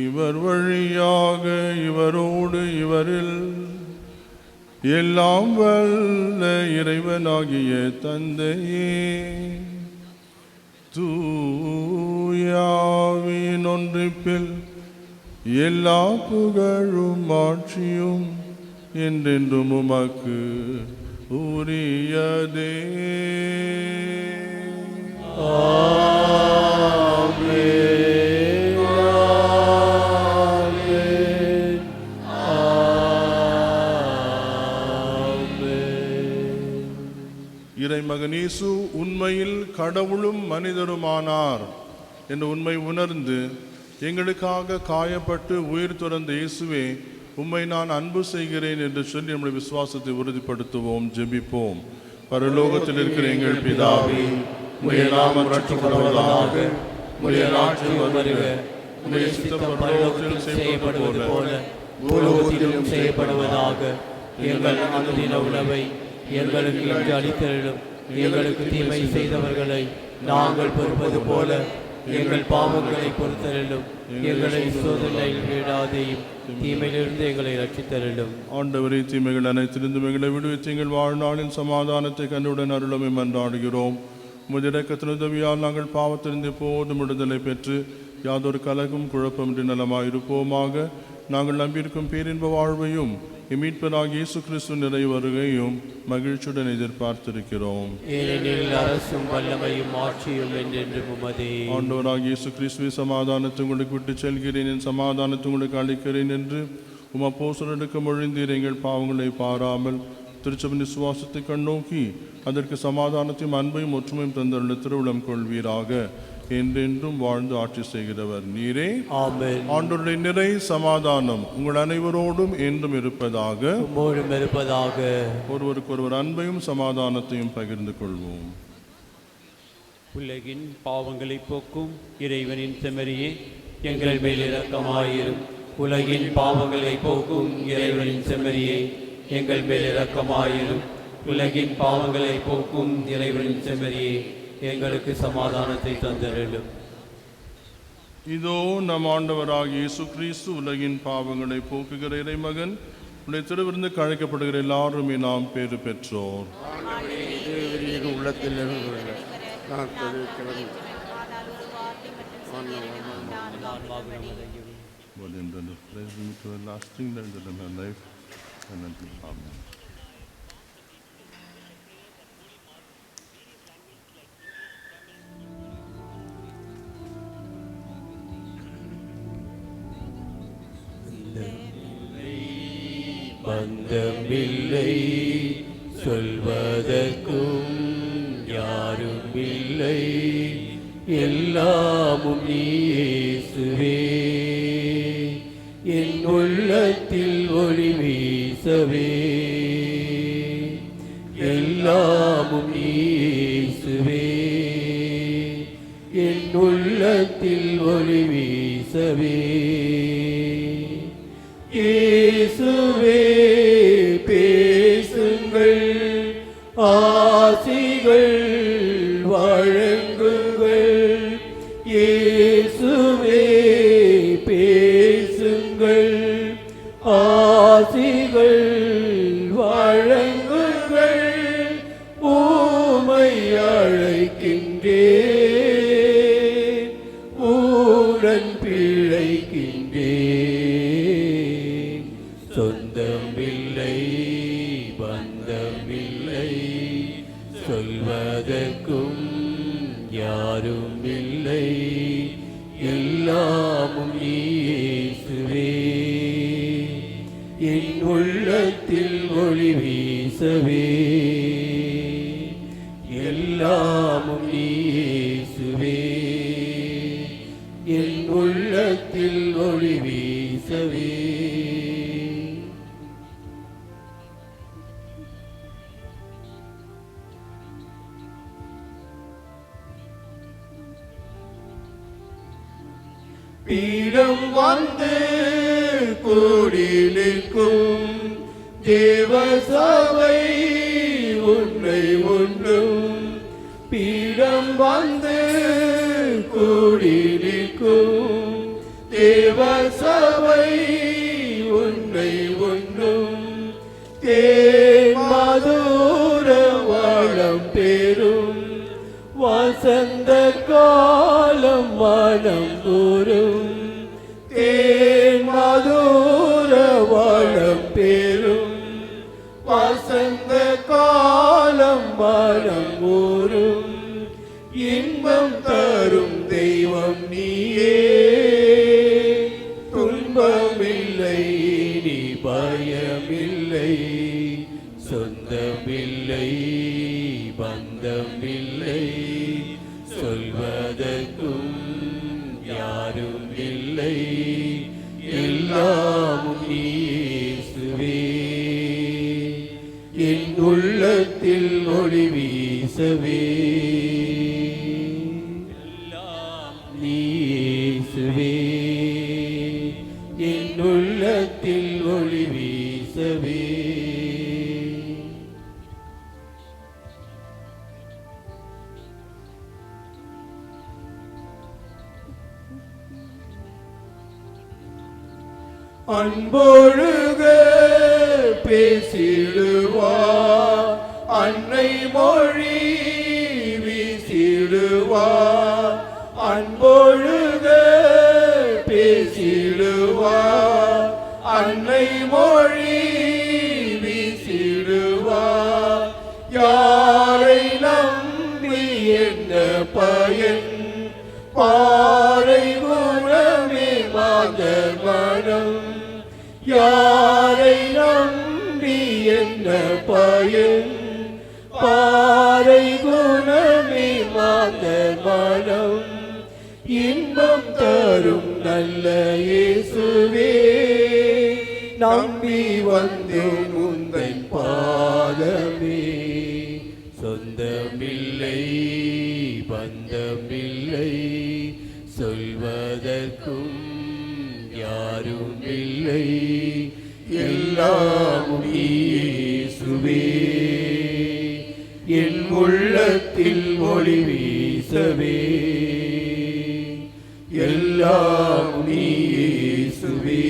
இவர் வழியாக, இவரோடு, இவரில் எல்லாம் வல்ல இறைவனாகிய தந்தையே, தூயாவின் ஒன்றிப்பில் எல்லா புகழும் ஆட்சியும் என்றென்றும் உமக்கு உரியதே. இறைமகன் இயேசு உண்மையில் கடவுளும் மனிதருமானார் என்ற உண்மை உணர்ந்து எங்களுக்காக காயப்பட்டு உயிர் துறந்த இயேசுவே, உம்மை நான் அன்பு செய்கிறேன் என்று சொல்லி நம்முடைய விசுவாசத்தை உறுதிப்படுத்துவோம். ஜெபிப்போம். பரலோகத்தில் இருக்கிற எங்கள் பிதாவே, உம்முடைய நாமம் ரட்சிக்கப்படுவதாக, உம்முடைய ராஜ்யம் வருக, உம்முடைய சித்தம் பரலோகத்தில் செய்யப்படுவது போல பூலோகத்திலும் செய்யப்படுவதாக. எங்கள் அனுதின உணவை எங்களுக்கு இன்று அளித்தருளும். எங்களுக்கு தீமை செய்தவர்களை நாங்கள் பொறுப்பது போல எங்கள் பாவங்களை பொறுத்தருளும். எங்களை சோதனையில் விடாதேயும், தீமையிலிருந்து எங்களை ரட்சித்தருளும். ஆண்டவரே, தீமைகள் அனைத்திலிருந்தும் எங்களை விடுவித்து எங்கள் வாழ்நாளின் சமாதானத்தை கண்டுடன் அருளமை மன்றாடுகிறோம். உமது இரக்கத்தின் உதவியால் நாங்கள் பாவத்திலிருந்து எப்போதும் விடுதலை பெற்று யாதொரு கலகும் குழப்பமின்றி நலமாயிருப்போமாக. நாங்கள் நம்பியிருக்கும் பேரின்ப வாழ்வையும் மீட்பராகிய இயேசு கிறிஸ்து நிறைவு வருகையும் மகிழ்ச்சியுடன் எதிர்பார்த்திருக்கிறோம். ஏனெனில் அரசும் வல்லமையும் ஆட்சியும் என்றென்றும் உமதே. ஆண்டவராகிய இயேசு கிறிஸ்துவை சமாதானத்தை உங்களுக்கு விட்டு செல்கிறேன், என் சமாதானத்தை உங்களுக்கு அளிக்கிறேன் என்று உம் அப்போஸ்தலருக்கு மொழிந்தீர். எங்கள் பாவங்களை பாராமல் திருச்சபையின் விசுவாசத்தை கண்ணோக்கி அதற்கு சமாதானத்தையும் அன்பையும் ஒற்றுமையும் தந்தருள திருவுளம் கொள்வீராக. என்றென்றும் வாழ்ந்து ஆட்சி செய்கிறவர் நீரே. ஆமென். ஆண்டவருடைய நிறை சமாதானம் உங்கள் அனைவரோடும் என்றும் இருப்பதாக. உம்மோடும் இருப்பதாக. ஒருவருக்கொருவர் அன்பையும் சமாதானத்தையும் பகிர்ந்து கொள்வோம். உலகின் பாவங்களை போக்கும் இறைவனின் செம்மறியே, எங்கள் மேல் இரக்கமாயிரும். உலகின் பாவங்களை போக்கும் இறைவனின் செம்மறியே, எங்கள் மேல் இரக்கமாயிரும். உலகின் பாவங்களை போக்கும் இறைவனின் செம்மறியே, எங்களுக்கு சமாதானத்தை தந்தருளும். இதோ நம் ஆண்டவராகிய இயேசு கிறிஸ்து உலகின் பாவங்களை போக்குகிற இறைமகன். உடைய திருவிருந்து அழைக்கப்படுகிற எல்லாருமே நாம் பேறு பெற்றோர். உள்ளத்தில் கர்த்தரை கிளம்பி But in the present to lasting that in my life and until Amen. பந்தமில்லை சொல்வதற்கும் யாரும் இல்லை, எல்லாமும் நீ இயேசுவே. என் உள்ளத்தில் ஒளி வீசவே, எல்லாமும் நீ இயேசுவே. என் உள்ளத்தில் ஒளி வீசவே, இயேசுவே பேசுங்கள், ஆசிகள் வழங்குங்கள். இயேசுவே பேசுங்கள், ஆசிகள் வழங்குங்கள். ஊமை அழைக்கின்றேன், ஊரன் பிழைக்கின்றேன். சொந்தமில்லை பந்தமில்லை சொல்வதற்கும் யாரும் இல்லை, எல்லாமும் நீ இயேசுவே. என் உள்ளத்தில் ஒளி வீசவே, எல்லாமும் நீ இயேசுவே. என் உள்ளத்தில் ஒளி வீசவே. பீடம் வந்து கூடி நிற்கும் தேவ சபை உன்னை உண்ணும். பீடம் வந்து கூடி நிற்கும் தேவ சபை உன்னை உண்ணும். தேன் மதுர வளம் பெறும் வசந்த காலம் மனம் கூறும். தேன் மதுர வளம் பெறும் வசந்த காலம் மனம் கூறும். இன்பம் தரும் தெய்வம் நீயே, துன்பமில்லை நீ பயமில்லை. சொந்தமில்லை பந்தமில்லை சொல்வதற்கும் யாரும் இல்லை, எல்லாமும் நீ இயேசுவே. என் உள்ளத்தில் ஒளி வீசவே, நீ இயேசுவே. என் உள்ளத்தில் ஒளி வீசவே. அன்பொழுக பேசிடுவார், அன்னை மொழி வீசிடுவார். அன்பொழுக பேசிடுவார், அன்னை மொழி வீசிடுவார். யாரை நம்பி என்ன பயன், பாறை குணமே மாதர் மனம். யாரை நம்பி என்ன பயன், பாறை குணமே மாதர் மனம். இன்பம் தரும் நல்ல இயேசுவே, நம்பி வந்தேன் உந்தன் பாதமே. சொந்தமில்லை பந்தமில்லை சொல்வதற்கும் யாரும் இல்லை, எல்லாமும் இயேசுவே. என் உள்ளத்தில் ஒளி வீசவே, எல்லாமும் இயேசுவே.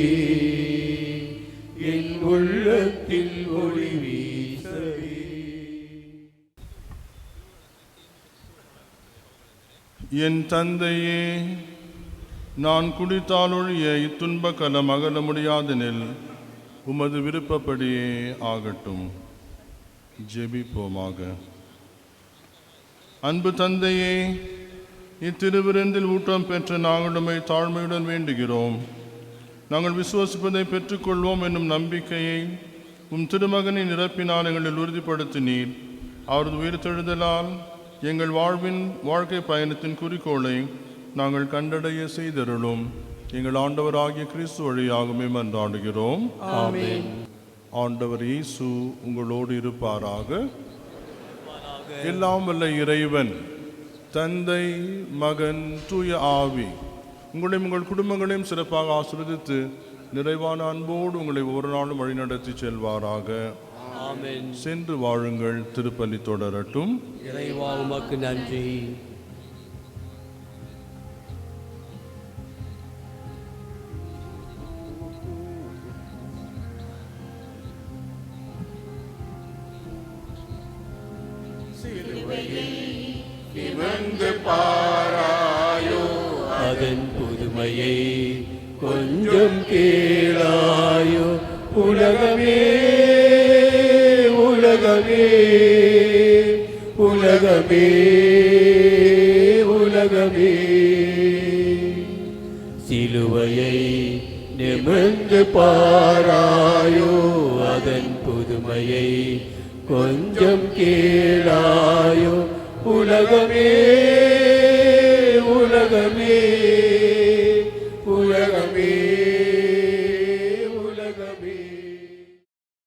என் உள்ளத்தில் ஒளி வீசவே. என் தந்தையே, நான் குடித்தாலொழிய இத்துன்ப கலம் அகல முடியாதெனில் உமது விருப்பப்படியே ஆகட்டும். ஜெபிப்போமாக. அன்பு தந்தையே, இத்திருவிருந்தில் ஊட்டம் பெற்ற நாங்கள் உம்மை தாழ்மையுடன் வேண்டுகிறோம். நாங்கள் விசுவாசிப்பதை பெற்றுக்கொள்வோம் என்னும் நம்பிக்கையை உம் திருமகனை நிரப்பினால் எங்களில் உறுதிப்படுத்தினீர். அவரது உயிர்த்தெழுதலால் எங்கள் வாழ்க்கை பயணத்தின் குறிக்கோளை நாங்கள் கண்டடைய செய்தருளும். எங்கள் ஆண்டவராகிய கிறிஸ்து வழியாகவே மன்றாடுகிறோம். ஆமென். ஆண்டவர் இயேசு உங்களோடு இருப்பாராக. எல்லாம் வல்ல இறைவன் தந்தை, மகன், தூய ஆவி உங்களையும் உங்கள் குடும்பங்களையும் சிறப்பாக ஆசீர்வதித்து நிறைவான அன்போடு உங்களை ஒவ்வொரு நாளும் வழிநடத்தி செல்வாராக. ஆமென். சென்று வாழுங்கள். திருப்பலி தொடரட்டும். இறைவா உமக்கு நன்றி. அதன் புதுமையை கொஞ்சம் கேளாயோ. உலகமே உலகமே உலகமே உலகமே சிலுவையை நிமிர்ந்து பாராயோ. அதன் புதுமையை கொஞ்சம் கேளாயோ. உலகமே